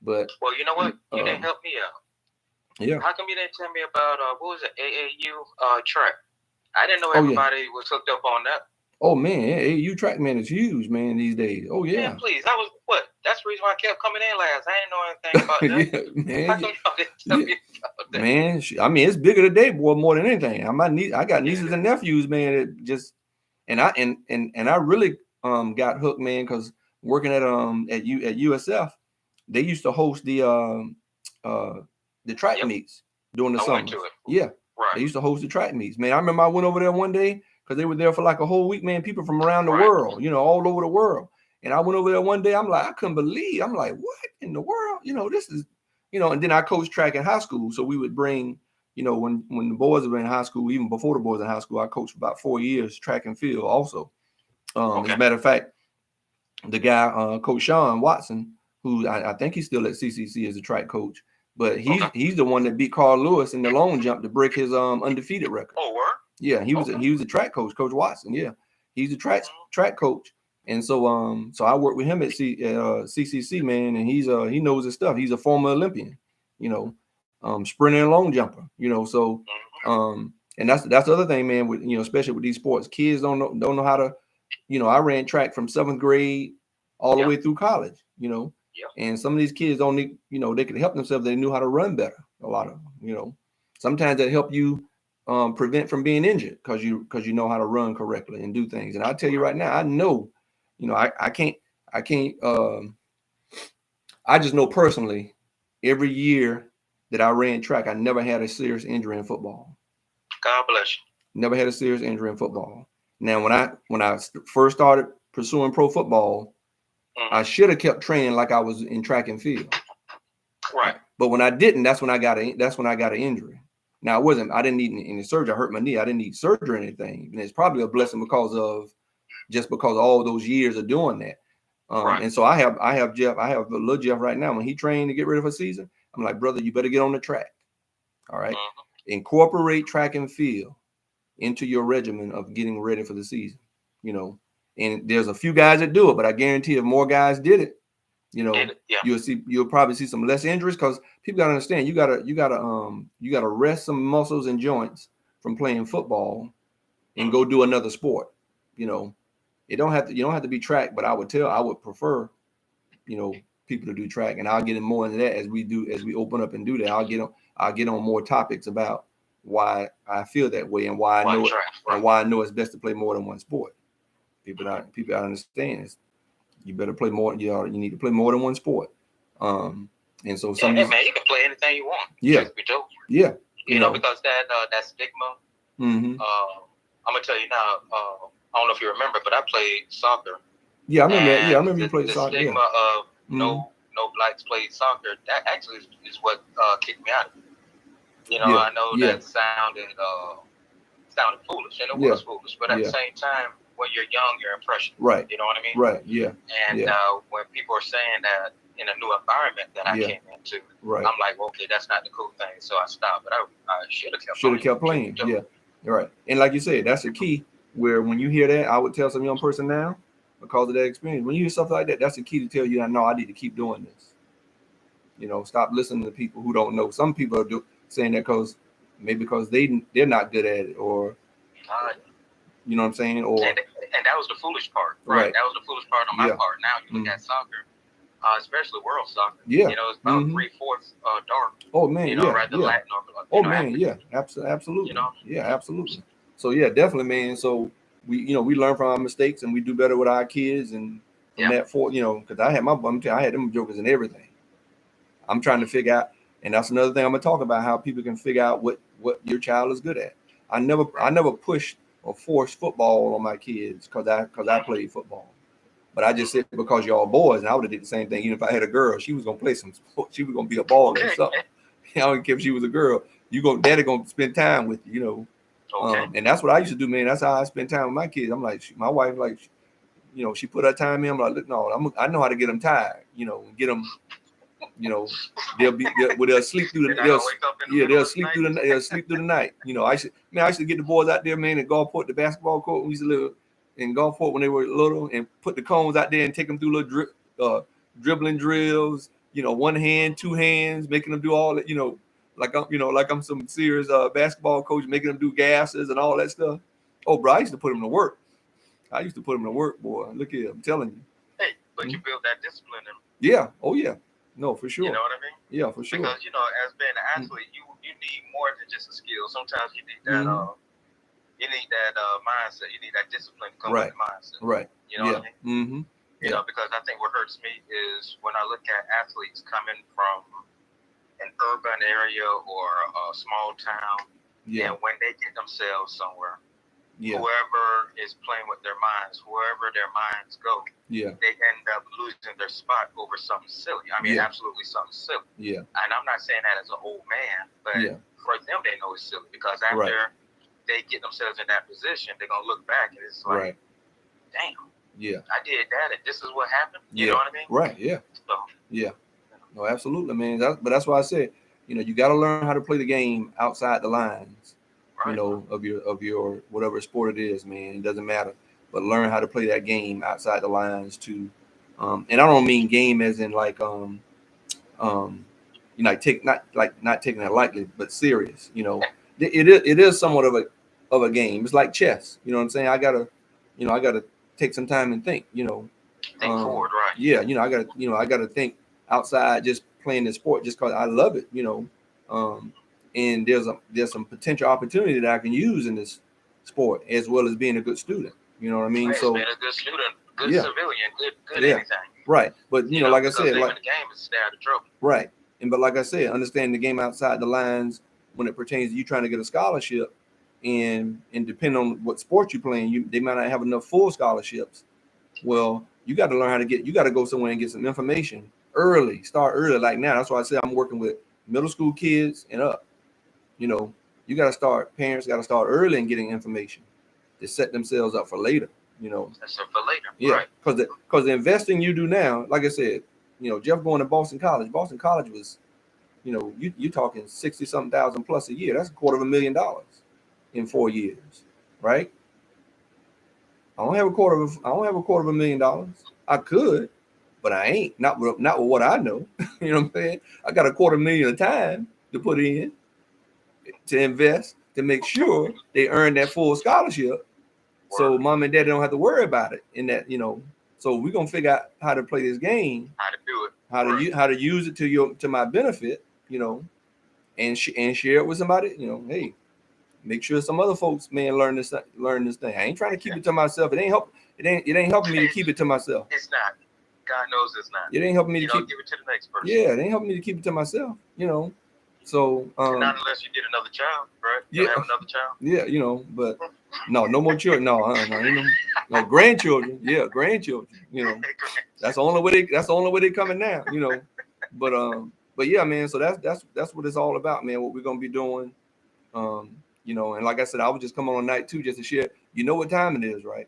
But well, you know what? You didn't help me out. Yeah. How come you didn't tell me about what was it, AAU track? I didn't know everybody was hooked up on that. Oh man, AAU track, man, is huge, man, these days. Oh yeah. Yeah, please. That's the reason why I kept coming in last. I didn't know anything about that. Man. How come y'all didn't tell me about that? Man, it's bigger today, boy, more than anything. I got nieces and nephews, man. It just and I really got hooked, man, because working at USF, they used to host the track meets during the summer. Yeah, right. They used to host the track meets. Man, I remember I went over there one day because they were there for like a whole week. Man, people from around the world, all over the world. And I went over there one day. I'm like, I couldn't believe. I'm like, what in the world? This is, And then I coached track in high school, so we would bring, when the boys were in high school, even before the boys in high school, I coached for about 4 years track and field also. As a matter of fact, the guy, Coach Sean Watson, who I think he's still at CCC as a track coach, but he's the one that beat Carl Lewis in the long jump to break his undefeated record. Oh, word? Yeah, he was a track coach, Coach Watson. Yeah, he's a track coach, and so I worked with him at CCC, man, and he knows his stuff. He's a former Olympian, sprinter and long jumper, so and that's the other thing, man. With especially with these sports, kids don't know how to. I ran track from 7th grade all the way through college, and some of these kids don't need, they can help themselves. They knew how to run better. A lot of them, sometimes that help you prevent from being injured because you know how to run correctly and do things. And I'll tell you right now, I know, I can't, I just know personally, every year that I ran track, I never had a serious injury in football. God bless you. Never had a serious injury in football. Now, when I first started pursuing pro football, I should have kept training like I was in track and field. Right. But when I didn't, that's when I got an injury. Now I didn't need any surgery. I hurt my knee. I didn't need surgery or anything. And it's probably a blessing because of all those years of doing that. And so I have Jeff. I have little Jeff right now. When he trained to get ready for season, I'm like, brother, you better get on the track. All right. Incorporate track and field into your regimen of getting ready for the season, and there's a few guys that do it, but I guarantee if more guys did it, you'll probably see some less injuries because people gotta understand you gotta rest some muscles and joints from playing football and go do another sport. You don't have to be track, but I would prefer, people to do track, and I'll get in more into that as we open up and do that. I'll get on more topics about why I feel that way and why I know it's best to play more than one sport. People I understand is you better play more. You need to play more than one sport. And so man, you can play anything you want. Yeah. Yeah. Because that stigma. I'm gonna tell you now. I don't know if you remember, but I played soccer. Yeah, I remember that. Yeah, I remember you played soccer. The stigma of no blacks played soccer. That actually is what kicked me out of it. I know that sounded foolish, and it was foolish. But at the same time, when you're young, you're impressionable. Right. You know what I mean? Right. Yeah. And when people are saying that in a new environment that I came into, I'm like, okay, that's not the cool thing. So I stopped. But I should have kept playing. Yeah. Right. And like you said, that's the key. Where when you hear that, I would tell some young person now, because of that experience, when you hear something like that, that's the key to tell you, I know I need to keep doing this. Stop listening to people who don't know. Some people are saying that because they're not good at it, or you know what I'm saying, or and that was the foolish part, right? That was the foolish part on my part. Now you look at soccer, especially world soccer. Yeah, it's about 3/4 dark. Oh man, rather than Latin or man, absolutely. Yeah, absolutely. So yeah, definitely, man. So we learn from our mistakes and we do better with our kids, and from that because I had them jokers and everything. I'm trying to figure out, and that's another thing I'm gonna talk about, how people can figure out what your child is good at. I never pushed or forced football on my kids because I played football, but I just said because y'all boys, and I would have did the same thing. Even if I had a girl, she was gonna play some sport. She was gonna be a baller or something. I don't care if she was a girl. Daddy gonna spend time with you. And that's what I used to do, man. That's how I spend time with my kids. I'm like, my wife, like, she put her time in. I'm like, look, no, I know how to get them tired. Get them. They'll sleep through the they'll sleep through the night. I used to get the boys out there, man, in Gulfport, the basketball court. We used to live in Gulfport when they were little, and put the cones out there and take them through little dribbling drills. One hand, two hands, making them do all that. Like I'm some serious basketball coach, making them do gases and all that stuff. Oh, bro, I used to put them to work. Boy. Look here, I'm telling you. Hey, but you build that discipline in them. Yeah. Oh yeah. No, for sure. You know what I mean? Yeah, for sure. Because as being an athlete, you need more than just a skill. Sometimes you need that mindset. You need that discipline to come with the mindset. Right. You know what I mean? You know, because I think what hurts me is when I look at athletes coming from an urban area or a small town, and when they get themselves somewhere, whoever is playing with their minds, wherever their minds go, they end up losing their spot over something silly. I mean, absolutely something silly. And I'm not saying that as an old man, but for them, they know it's silly because after they get themselves in that position, they're gonna look back and it's like, damn. I did that, and this is what happened. You know what I mean? Right. Yeah. So, no, absolutely, man. But that's why I said, you know, you got to learn how to play the game outside the lines. You know, of your whatever sport it is, man. It doesn't matter, but learn how to play that game outside the lines too. And I don't mean game as in like you know, not taking it lightly, but serious. You know, it is somewhat of a game. It's like chess. You know what I'm saying? I gotta take some time and think. You know, think forward, right? Yeah, you know, I gotta think outside just playing the sport just because I love it. You know, and there's some potential opportunity that I can use in this sport as well as being a good student. You know what I mean? So being a good student, good civilian, good anything. Right, but you know, like I said, like the game is stay out of trouble. Right, but like I said, understanding the game outside the lines when it pertains to you trying to get a scholarship, and depending on what sport you're playing, they might not have enough full scholarships. Well, you got to learn how to you got to go somewhere and get some information early. Start early, like now. That's why I said I'm working with middle school kids and up. You know, you got to start. Parents got to start early in getting information to set themselves up for later. You know, that's for later. Because the investing you do now, like I said, you know, Jeff going to Boston College. Boston College was, you know, you talking 60-something thousand plus a year. That's $250,000 in 4 years, right? I don't have a $250,000. I could, but I ain't. Not with what I know. You know what I'm saying? I got $250,000 of time to put in, to invest, to make sure they earn that full scholarship. So mom and daddy don't have to worry about it in that, you know. So we're gonna figure out how to play this game, how to do it, how to use it to my benefit, you know, and share it with somebody, you know. Hey, make sure some other folks, man, learn this thing. I ain't trying to keep it to myself. It ain't helping me to keep it to myself. It's not. God knows it's not. It ain't helping me to give it to the next person. Yeah, it ain't helping me to keep it to myself, you know. So not unless you get another child, right? You have another child. Yeah, you know, but no more children. No grandchildren. Yeah, grandchildren. You know, that's the only way they coming now. You know, but yeah, man. So that's what it's all about, man. What we're gonna be doing. You know, and like I said, I would just come on night 2 just to share. You know what time it is, right?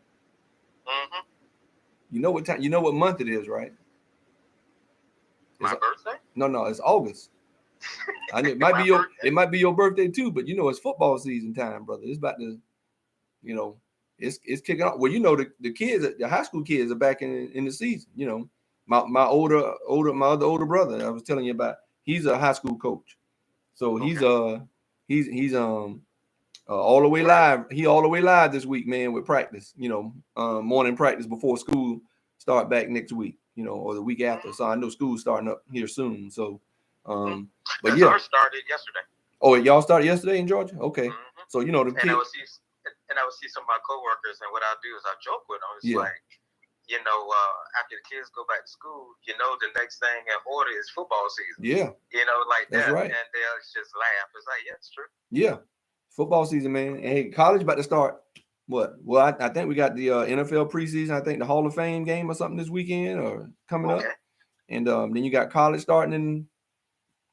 Mm-hmm. You know what time? You know what month it is, right? My birthday? No, it's August. It might be your birthday too, but you know it's football season time, brother. It's about to, you know, it's kicking off. Well, you know the kids, the high school kids are back in the season. You know, my other older brother I was telling you about, he's a high school coach, so he's all the way live. He all the way live this week, man, with practice. You know, morning practice before school start back next week. You know, or the week after. So I know school's starting up here soon. So. But yeah, ours started yesterday. Oh, y'all started yesterday in Georgia? Okay. Mm-hmm. So you know the kids. And I would see some of my coworkers, and what I do is I joke with them. It's like, you know, after the kids go back to school, you know, the next thing in order is football season. Yeah. You know, like that's that. Right. And they'll just laugh. It's like, yeah, it's true. Yeah, football season, man. And hey, college about to start. What? Well, I think we got the NFL preseason. I think the Hall of Fame game or something this weekend or coming up, and then you got college starting in,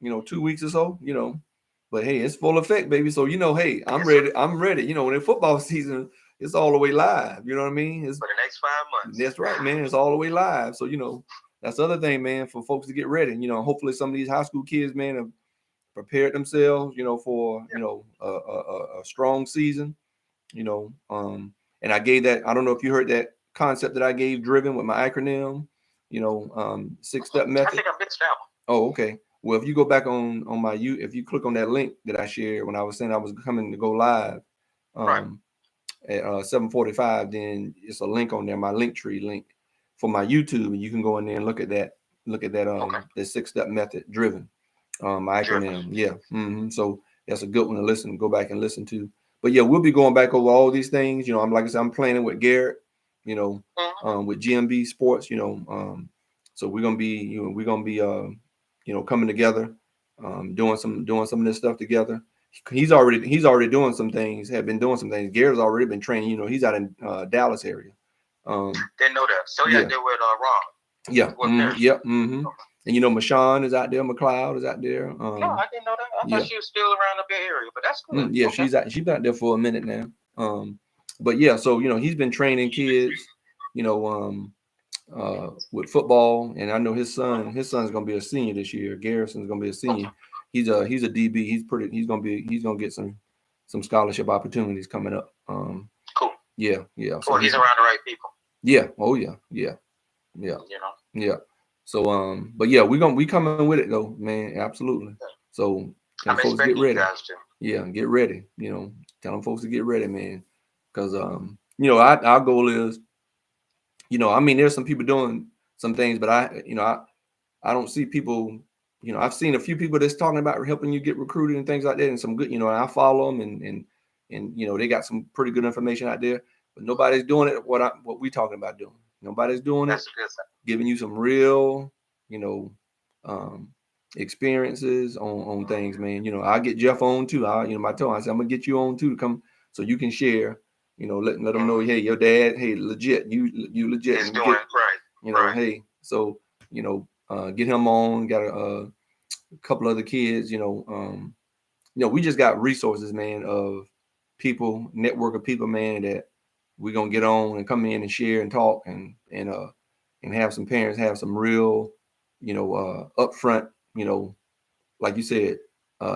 you know, 2 weeks or so, you know, but hey, it's full effect, baby. So, you know, hey, I'm ready. You know, when it's football season, it's all the way live. You know what I mean? It's for the next 5 months. That's right, man. It's all the way live. So, you know, that's the other thing, man, for folks to get ready. You know, hopefully some of these high school kids, man, have prepared themselves, you know, for, you know, a strong season, you know. And I gave that, I don't know if you heard that concept that I gave, driven with my acronym, you know, 6-step method. I think I missed that one. Oh, okay. Well, if you go back on my if you click on that link that I shared when I was saying I was coming to go live at 7:45, then it's a link on there, my Linktree link for my YouTube, and you can go in there and look at that the 6-step method driven my acronym. Yeah. Mm-hmm. So that's a good one to go back and listen to. But yeah, we'll be going back over all these things. You know, like I said, I'm planning with Garrett you know, with GMB Sports, you know. So we're gonna be, coming together, doing some of this stuff together. He's already doing some things. Have been doing some things. Garrett's already been training. You know, he's out in Dallas area. Didn't know that. So yeah, they were Ron. Yeah. And you know, Mashawn is out there. McLeod is out there. No, I didn't know that. I thought she was still around the Bay Area, but that's good. Yeah, okay. She's out there for a minute now. But yeah, so you know, he's been training kids, you know, with football, and I know his son's gonna be a senior this year. Garrison's gonna be a senior. He's a DB. He's gonna get some scholarship opportunities coming up. Cool. Yeah. So he's around the right people. Yeah. Oh yeah. You know. Yeah. So but yeah, we coming with it though, man. Absolutely. So tell folks get ready. Yeah, get ready. You know, tell them folks to get ready, man. Because you know, our goal is, you know, I mean, there's some people doing some things, but I don't see people. You know, I've seen a few people that's talking about helping you get recruited and things like that, and some good. You know, I follow them, and you know, they got some pretty good information out there. But nobody's doing it what we talking about doing. Nobody's doing it. Giving you some real, you know, experiences on things, man. You know, I get Jeff on too. I said, I'm gonna get you on too to come so you can share. You know, let them know, hey, your dad, hey, legit, you legit. He's doing right. You know, hey, so you know, get him on. Got a couple other kids. You know, we just got resources, man, of people, network of people, man, that we're gonna get on and come in and share and talk and have some parents have some real, you know, upfront, you know, like you said,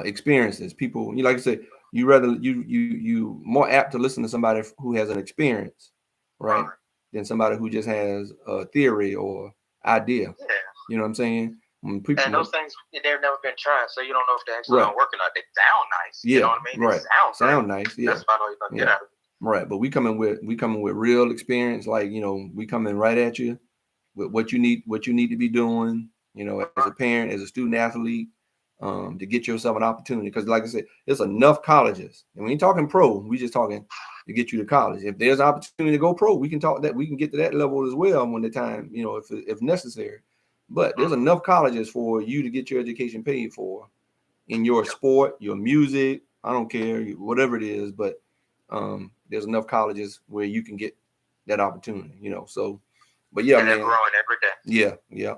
experiences. People, you like I said, you more apt to listen to somebody who has an experience, right, than somebody who just has a theory or idea. Yeah. You know what I'm saying? People, and those things, they've never been tried, so you don't know if they actually don't work or not. They sound nice. Yeah. You know what I mean? Right. They sound nice. Yeah. That's about all you're gonna get out of it. Right. But we coming with real experience. Like, you know, we coming right at you with what you need to be doing, you know, as a parent, as a student athlete, to get yourself an opportunity. Because like I said, there's enough colleges. And we ain't talking pro, we just talking to get you to college. If there's an opportunity to go pro, we can get to that level as well when the time, you know, if necessary. But there's enough colleges for you to get your education paid for in your sport, your music, I don't care, whatever it is, but there's enough colleges where you can get that opportunity, you know. So, but yeah, and they're growing every day. Yeah.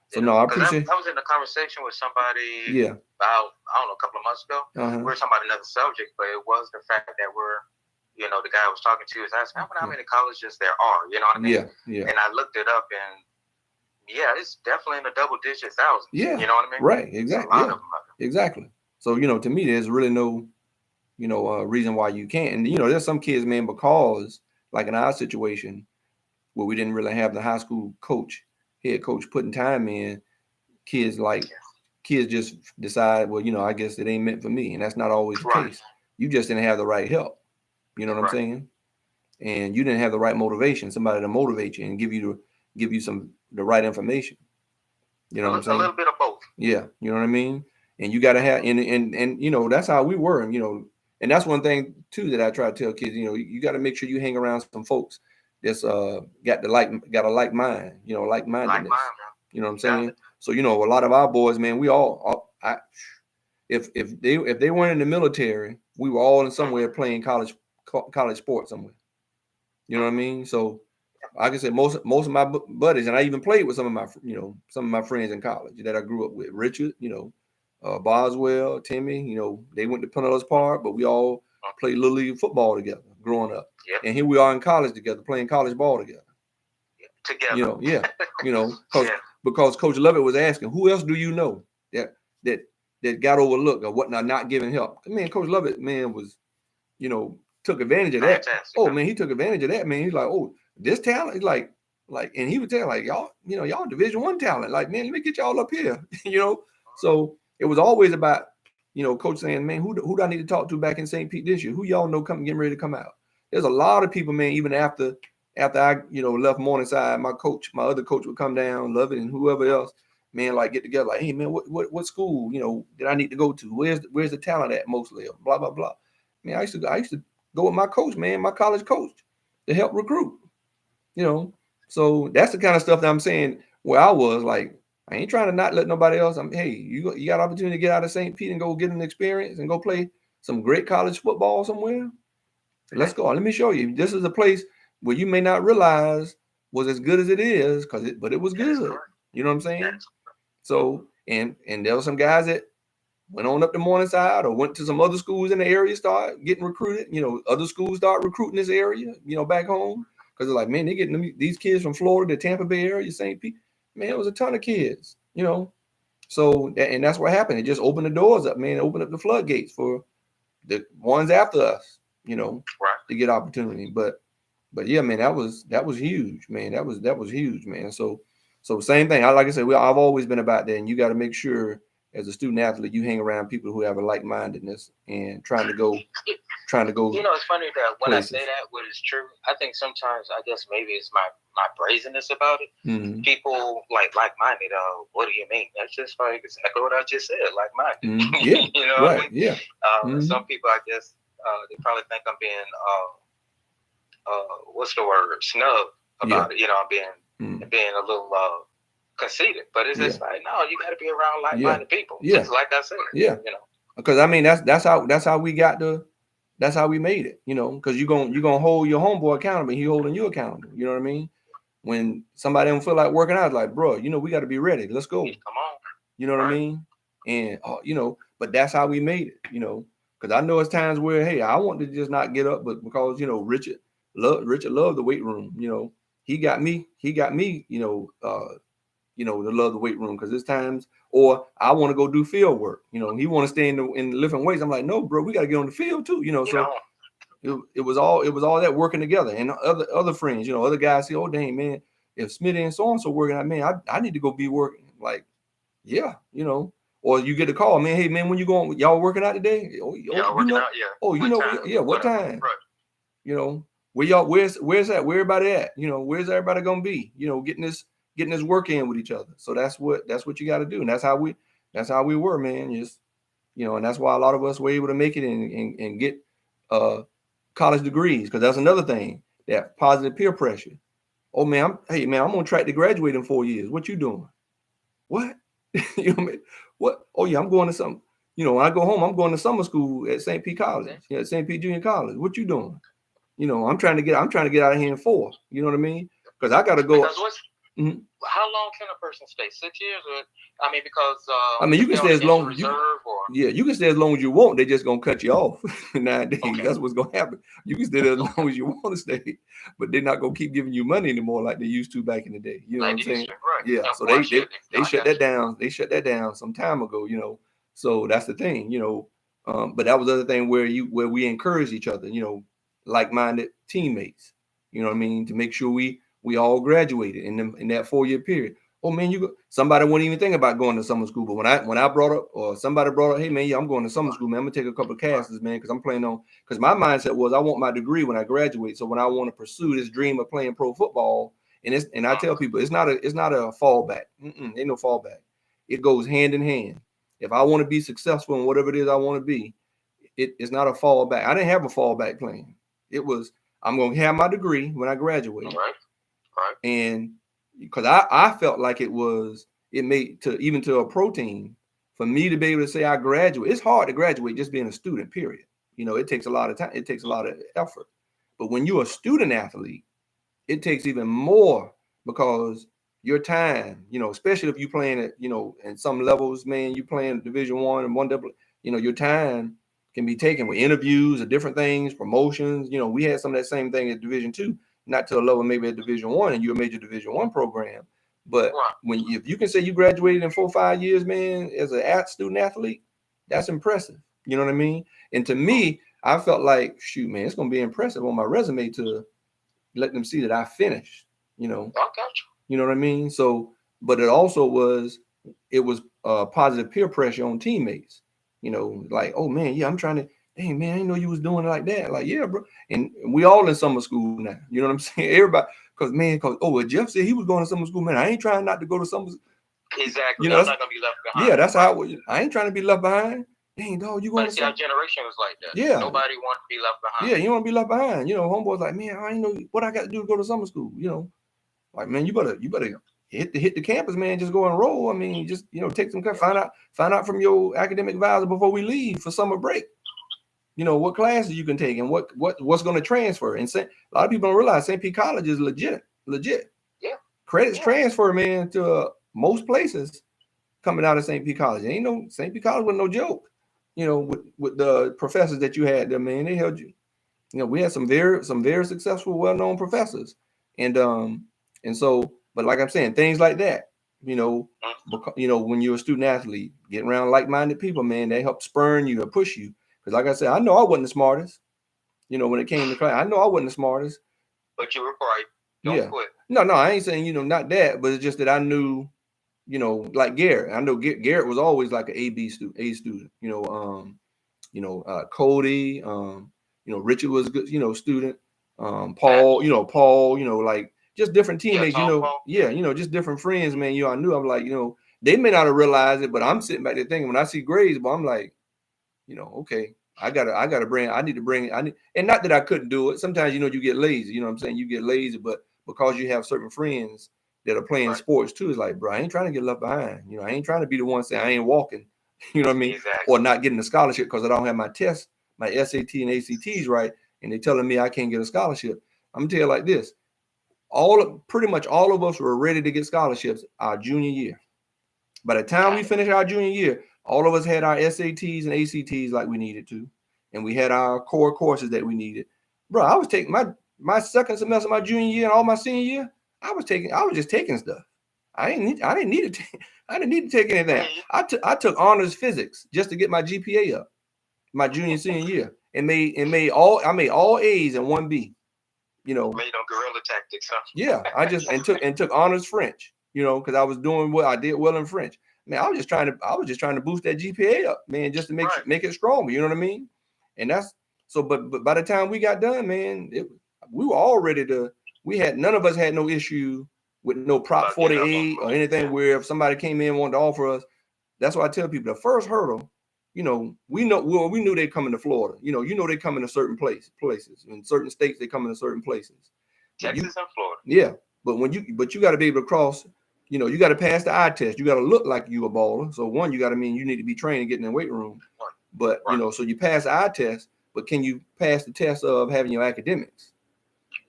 So no, I appreciate. I was in a conversation with somebody. Yeah. About a couple of months ago. We were talking about another subject, but it was the fact that the guy I was talking to was asking how many colleges there are. You know what I mean? Yeah. And I looked it up, and it's definitely in the double digit thousands. Yeah. You know what I mean? Right. Exactly. Exactly. So, you know, to me, there's really no, you know, reason why you can't. And, you know, there's some kids, man, because like in our situation where we didn't really have the high school head coach putting time in, kids just decide, well, you know, I guess it ain't meant for me. And that's not always the case. You just didn't have the right help. You know what I'm saying? And you didn't have the right motivation, somebody to motivate you and give you the right information. You know what I'm saying? A little bit of both. Yeah. You know what I mean? And you got to have, and you know, that's how we were. And, you know, and that's one thing too, that I try to tell kids, you know, you got to make sure you hang around some folks that's got a like mind, you know, like-mindedness. You know what I'm saying? So, you know, a lot of our boys, man, we if they weren't in the military, we were all in somewhere playing college sports somewhere. You know what I mean? So, like I said, most of my buddies, and I even played with some of my friends in college that I grew up with. Richard, you know, Boswell, Timmy, you know, they went to Pinellas Park, but we all played Little League football together growing up. Yep. And here we are in college together, playing college ball together. Together. You know, yeah. You know, because Coach Lovett was asking, who else do you know that got overlooked or whatnot, not giving help? I mean, Coach Lovett, man, was, you know, took advantage of that. Fantastic. Oh, man, he took advantage of that, man. He's like, oh, this talent, like, and he would tell, like, y'all, you know, y'all Division I talent. Like, man, let me get y'all up here, you know? So it was always about, you know, Coach saying, man, who do I need to talk to back in St. Pete this year? Who y'all know getting ready to come out? There's a lot of people, man, even after I, you know, left Morningside, my other coach would come down, Lovett and whoever else, man, like get together, like, hey, man, what school, you know, did I need to go to? Where's the talent at mostly? Blah, blah, blah. Man, I used to go with my coach, man, my college coach, to help recruit. You know, so that's the kind of stuff that I'm saying where I was like, I ain't trying to not let nobody else. Hey, you got opportunity to get out of St. Pete and go get an experience and go play some great college football somewhere. Let's go. Let me show you. This is a place where you may not realize was as good as it is, but it was good. You know what I'm saying? So, and there were some guys that went on up to Morningside or went to some other schools in the area, start getting recruited. You know, other schools start recruiting this area, you know, back home. Because they're like, man, they're getting these kids from Florida, the Tampa Bay area, St. Pete. Man, it was a ton of kids, you know. So, and that's what happened. It just opened the doors up, man. It opened up the floodgates for the ones after us, you know, to get opportunity. But yeah, man, that was huge, man. That was huge, man. So same thing. Like I said, I've always been about that, and you got to make sure as a student athlete you hang around people who have a like-mindedness and trying to go. You know, it's funny that when places. I say that, what is true, I think sometimes, I guess maybe it's my brazenness about it. Mm-hmm. People like-minded. What do you mean? That's just like exactly what I just said. Like-minded. Mm-hmm. Yeah. You know right. what I mean? Yeah. Some people, I guess, they probably think I'm being what's the word? Snub about it. You know, I'm being a little conceited. But it's just like, no, you got to be around like-minded people. Yeah. Just like I said. Yeah. You know. Because I mean that's how we got to. That's how we made it, you know, because you're gonna hold your homeboy accountable. He holding you accountable. You know what I mean? When somebody don't feel like working out, it's like, bro, you know, we got to be ready. Let's go. Come on. You know what I mean? And you know, but that's how we made it. You know, because I know it's times where, hey, I want to just not get up, but because you know, Richard loved the weight room. You know, he got me. You know, to love the weight room because there's times, or I want to go do field work. You know, he want to stay in the lifting weights. I'm like, no, bro, we got to get on the field too. You know, so it was all that working together. And other friends, you know, other guys say, oh dang man, if Smitty and so and so working out, man, I need to go be working. Like, yeah, you know. Or you get a call, man. Hey man, when you going? Y'all working out today? Oh, you know, out, yeah. Oh, you know, yeah. What time? Right. You know, where y'all? Where's that? Where everybody at? You know, where's everybody gonna be? You know, getting this work in with each other. So that's what you got to do, and that's how we were, man. Just, you know, and that's why a lot of us were able to make it and get college degrees, because that's another thing, that positive peer pressure. Oh man, I'm on track to graduate in 4 years. What you doing? What? You know what I mean? What? Oh yeah, I'm going to some. You know, when I go home, I'm going to summer school at St. Pete College, at St. Pete Junior College. What you doing? You know, I'm trying to get out of here in 4. You know what I mean? Because I got to go. Mm-hmm. How long can a person stay? 6 years? Or, I mean, because you can stay as long as you can stay as long as you want. They're just gonna cut you off nowadays. Okay. That's what's gonna happen. You can stay there as long as you want to stay, but they're not gonna keep giving you money anymore like they used to back in the day. You know what I'm saying? Right. Yeah. So they shut that down. They shut that down some time ago. You know. So that's the thing. You know. But that was the other thing where we encourage each other. You know, like-minded teammates. You know what I mean? To make sure we all graduated in that 4-year period. Oh man, somebody wouldn't even think about going to summer school. But when I brought up, or somebody brought up, hey man, yeah, I'm going to summer school, man. I'm gonna take a couple of classes, man, because I'm planning on. Because my mindset was I want my degree when I graduate. So when I want to pursue this dream of playing pro football, and I tell people it's not a fallback. Ain't no fallback. It goes hand in hand. If I want to be successful in whatever it is I want to be, it's not a fallback. I didn't have a fallback plan. It was, I'm gonna have my degree when I graduate. Right. And because I felt like it made to a pro team for me to be able to say I graduate. It's hard to graduate just being a student, period. You know, it takes a lot of time. It takes a lot of effort. But when you're a student athlete, it takes even more, because your time, you know, especially if you're playing at, you know, in some levels, man, you playing Division I and 1 you know, your time can be taken with interviews or different things, promotions. You know, we had some of that same thing at Division II. Not to a level maybe at Division I, and you're a major Division I program, but if you can say you graduated in 4 or 5 years, man, as a student athlete, that's impressive. You know what I mean? And to me, I felt like, shoot, man, it's gonna be impressive on my resume to let them see that I finished. You know, you know what I mean? So, but it also was positive peer pressure on teammates. You know, like, oh man, yeah, I'm trying to. Hey man, I didn't know you was doing it like that. Like, yeah, bro. And we all in summer school now. You know what I'm saying? Everybody, well, Jeff said he was going to summer school. Man, I ain't trying not to go to summer school. Exactly. You know, I'm not gonna be left behind. Yeah, that's how I ain't trying to be left behind. dang dog, you going to see, our generation was like that. Yeah. Nobody wanted to be left behind. Yeah, you want to be left behind. You know, homeboys like, man, I ain't know what I got to do to go to summer school. You know, like, man, you better hit the campus, man. Just go and roll. I mean, just, you know, take some find out from your academic advisor before we leave for summer break. You know, what classes you can take and what's going to transfer. And a lot of people don't realize St. Pete College is legit. Yeah. Credits transfer, man, to most places coming out of St. Pete College. Ain't no St. Pete College was no joke. You know, with the professors that you had there, man, they held you. You know, we had some very successful, well-known professors, and so, but like I'm saying, things like that, you know, when you're a student athlete, getting around like-minded people, man, they help spurn you or push you. Because, like I said, I know I wasn't the smartest. You know, when it came to class, I know I wasn't the smartest. But you were bright. Don't quit. No, I ain't saying, you know, not that, but it's just that I knew, you know, like Garrett. I know Garrett was always like an A student. You know, Cody. You know, Richard was a good, you know, student. Paul, you know, like just different teammates, you know. Paul. Yeah, you know, just different friends, man. You know, I knew I'm like, you know, they may not have realized it, but I'm sitting back there thinking when I see grades, but I'm like, you know, okay, I need to bring, and not that I couldn't do it. Sometimes, you know, you get lazy, you know what I'm saying? You get lazy, but because you have certain friends that are playing sports too, it's like, bro, I ain't trying to get left behind. You know, I ain't trying to be the one saying I ain't walking, you know what I mean? Exactly. Or not getting a scholarship because I don't have my tests, my SAT and ACTs right, and they're telling me I can't get a scholarship. I'm gonna tell you like this: pretty much all of us were ready to get scholarships our junior year. By the time we finished our junior year, all of us had our SATs and ACTs like we needed to, and we had our core courses that we needed. Bro, I was taking my second semester of my junior year and all my senior year. I was just taking stuff. I didn't need to take anything. I took honors physics just to get my GPA up my junior senior year, and I made all A's and 1 B. You know, made on guerrilla tactics, huh? Yeah, I just took honors French. You know, because I was doing what I did well in French. Man, I was just trying to boost that GPA up, man, just to make it stronger. You know what I mean? And that's so. But by the time we got done, man, we were all ready to. None of us had no issue with no Prop 48 or anything. Where if somebody came in and wanted to offer us, that's why I tell people the first hurdle. You know, we knew they'd come into Florida. You know they come into certain places. In certain states, they come into certain places. Texas and Florida. Yeah, but you got to be able to cross. You know, you got to pass the eye test. You got to look like you a baller. So one, you got to you need to be trained and getting in the weight room. But you know, so you pass the eye test. But can you pass the test of having your academics?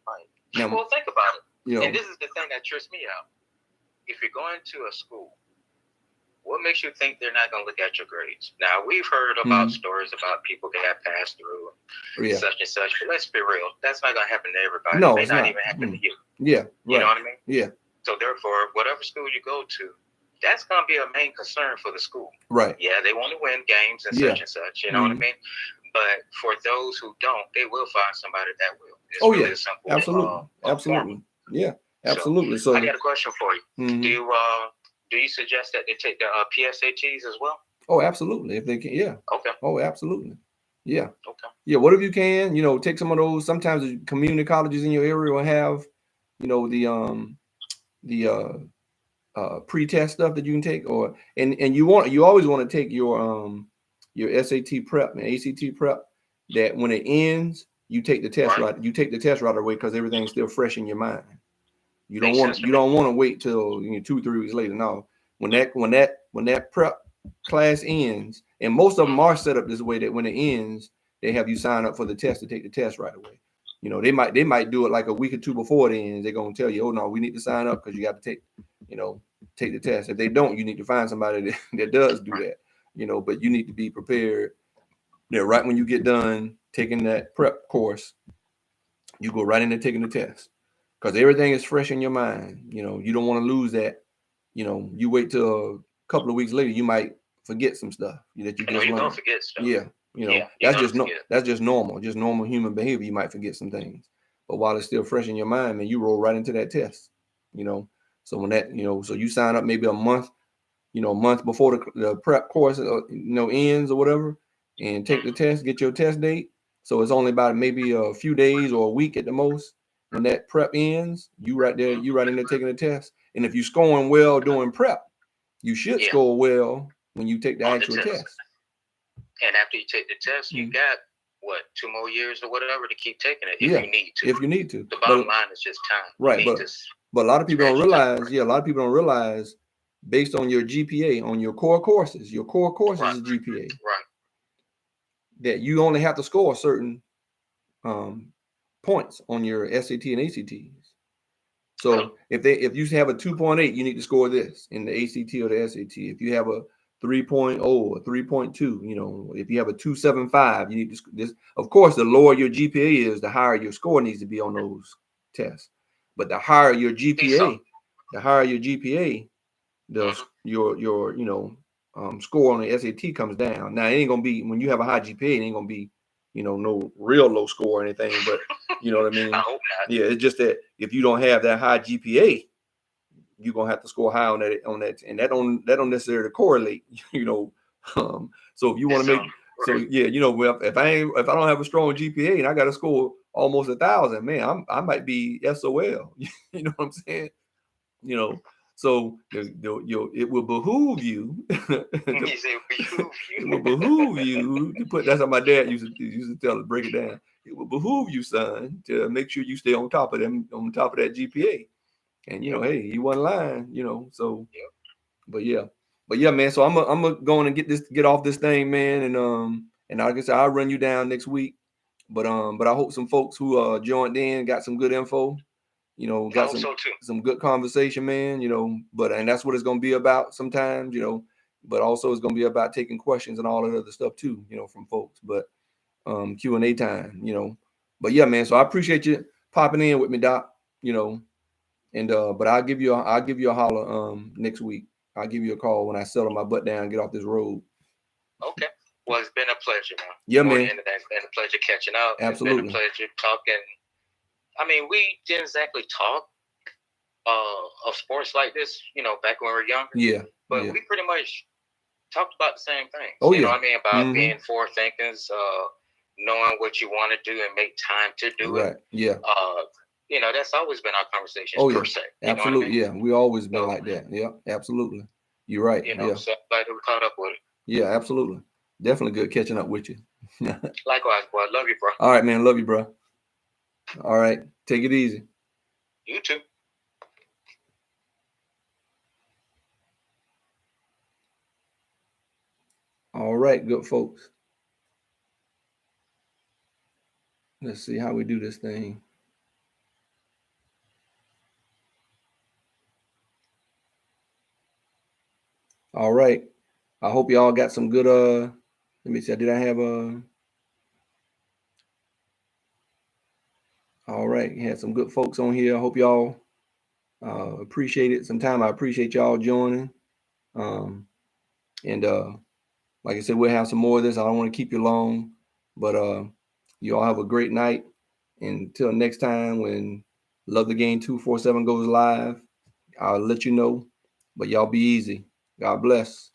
Right. Now, well, think about it. You know, and this is the thing that trips me out. If you're going to a school, what makes you think they're not going to look at your grades? Now, we've heard about stories about people that have passed through such and such, but let's be real. That's not going to happen to everybody. No, it may not even happen to you. Yeah. You know what I mean? Yeah. So therefore, whatever school you go to, that's going to be a main concern for the school. Right. Yeah, they want to win games and such and such. You know what I mean? But for those who don't, they will find somebody that will. It's really simple. Absolutely. Yeah. Absolutely. So I got a question for you. Do you suggest that they take the PSATs as well? Oh, absolutely. If they can, yeah. Okay. Oh, absolutely. Yeah. Okay. Yeah. Whatever you can, you know, take some of those. Sometimes the community colleges in your area will have, you know, the pre-test stuff that you can take, and you always want to take your SAT prep and ACT prep. That when it ends, you take the test right. You take the test right away because everything's still fresh in your mind. You don't want to wait till 2-3 weeks later. No, when that prep class ends, and most of them are set up this way that when it ends, they have you sign up for the test to take the test right away. You know, they might do it like a week or two before it ends. They're gonna tell you, oh no, we need to sign up because you got to take the test. If they don't, you need to find somebody that does do that. You know, but you need to be prepared. That right when you get done taking that prep course, you go right into taking the test. Because everything is fresh in your mind. You know, you don't want to lose that. You know, you wait till a couple of weeks later, you might forget some stuff that you just learned. You're gonna forget stuff. Yeah, you know, that's just normal human behavior. You might forget some things, but while it's still fresh in your mind, man, you roll right into that test. You know, so when that, so you sign up maybe a month before the prep course, ends or whatever, and take the test, get your test date. So it's only about maybe a few days or a week at the most. When that prep ends, you right in there taking the test. And if you're scoring well doing prep, you should score well when you take the actual test. And after you take the test, you got what, 2 more years or whatever to keep taking it if you need to. If you need to. The bottom line is just time. Right, but a lot of people don't realize. Yeah, a lot of people don't realize, based on your GPA, on your core courses, is GPA. Right. That you only have to score a certain points on your SAT and ACTs. So if you have a 2.8, you need to score this in the ACT or the SAT. If you have a 3.0 or 3.2, you know, if you have a 2.75, you need to this. Of course, the lower your GPA is, the higher your score needs to be on those tests. But the higher your GPA, your score on the SAT comes down. Now it ain't gonna be, when you have a high GPA, it ain't gonna be, no real low score or anything, but you know what I mean? I hope not. Yeah, it's just that if you don't have that high GPA, you're gonna have to score high on that, and that don't necessarily correlate, so if you want to make if I don't have a strong GPA and I got to score almost 1,000, man, I might be SOL. You know what I'm saying? So it will behoove you. It will behoove you to put. That's how my dad used to tell us, break it down. It will behoove you, son, to make sure you stay on top of that GPA. And hey, you wasn't lying. So, but yeah, man. So I'm gonna go on and get off this thing, man. And like I said, I'll run you down next week. But I hope some folks who joined in got some good info. Got some good conversation, man. And that's what it's gonna be about sometimes. But also it's gonna be about taking questions and all that other stuff too. From folks. But Q&A time. But yeah, man. So I appreciate you popping in with me, Doc. And but I'll give you a holler next week. I'll give you a call when I settle my butt down and get off this road. Okay. Well, it's been a pleasure, man. Yeah, man. It's been a pleasure catching up. Absolutely. It's been a pleasure talking. I mean, we didn't exactly talk of sports like this, back when we were younger. Yeah. But we pretty much talked about the same things. Oh, you know what I mean? About being forward thinkers, knowing what you want to do and make time to do it. Yeah. That's always been our conversation. Per se. Absolutely. Yeah. We always been like that. Yeah, absolutely. You're right. So I'm glad that we caught up with it. Yeah, absolutely. Definitely good catching up with you. Likewise, boy. Love you, bro. All right, man. Love you, bro. All right. Take it easy. You too. All right, good folks. Let's see how we do this thing. All right. I hope y'all got some good let me see. Did I have all right, had some good folks on here. I hope y'all appreciate it. Sometime I appreciate y'all joining. And like I said, we'll have some more of this. I don't want to keep you long, but you all have a great night. Until next time, when Love the Game 247 goes live, I'll let you know. But y'all be easy. God bless.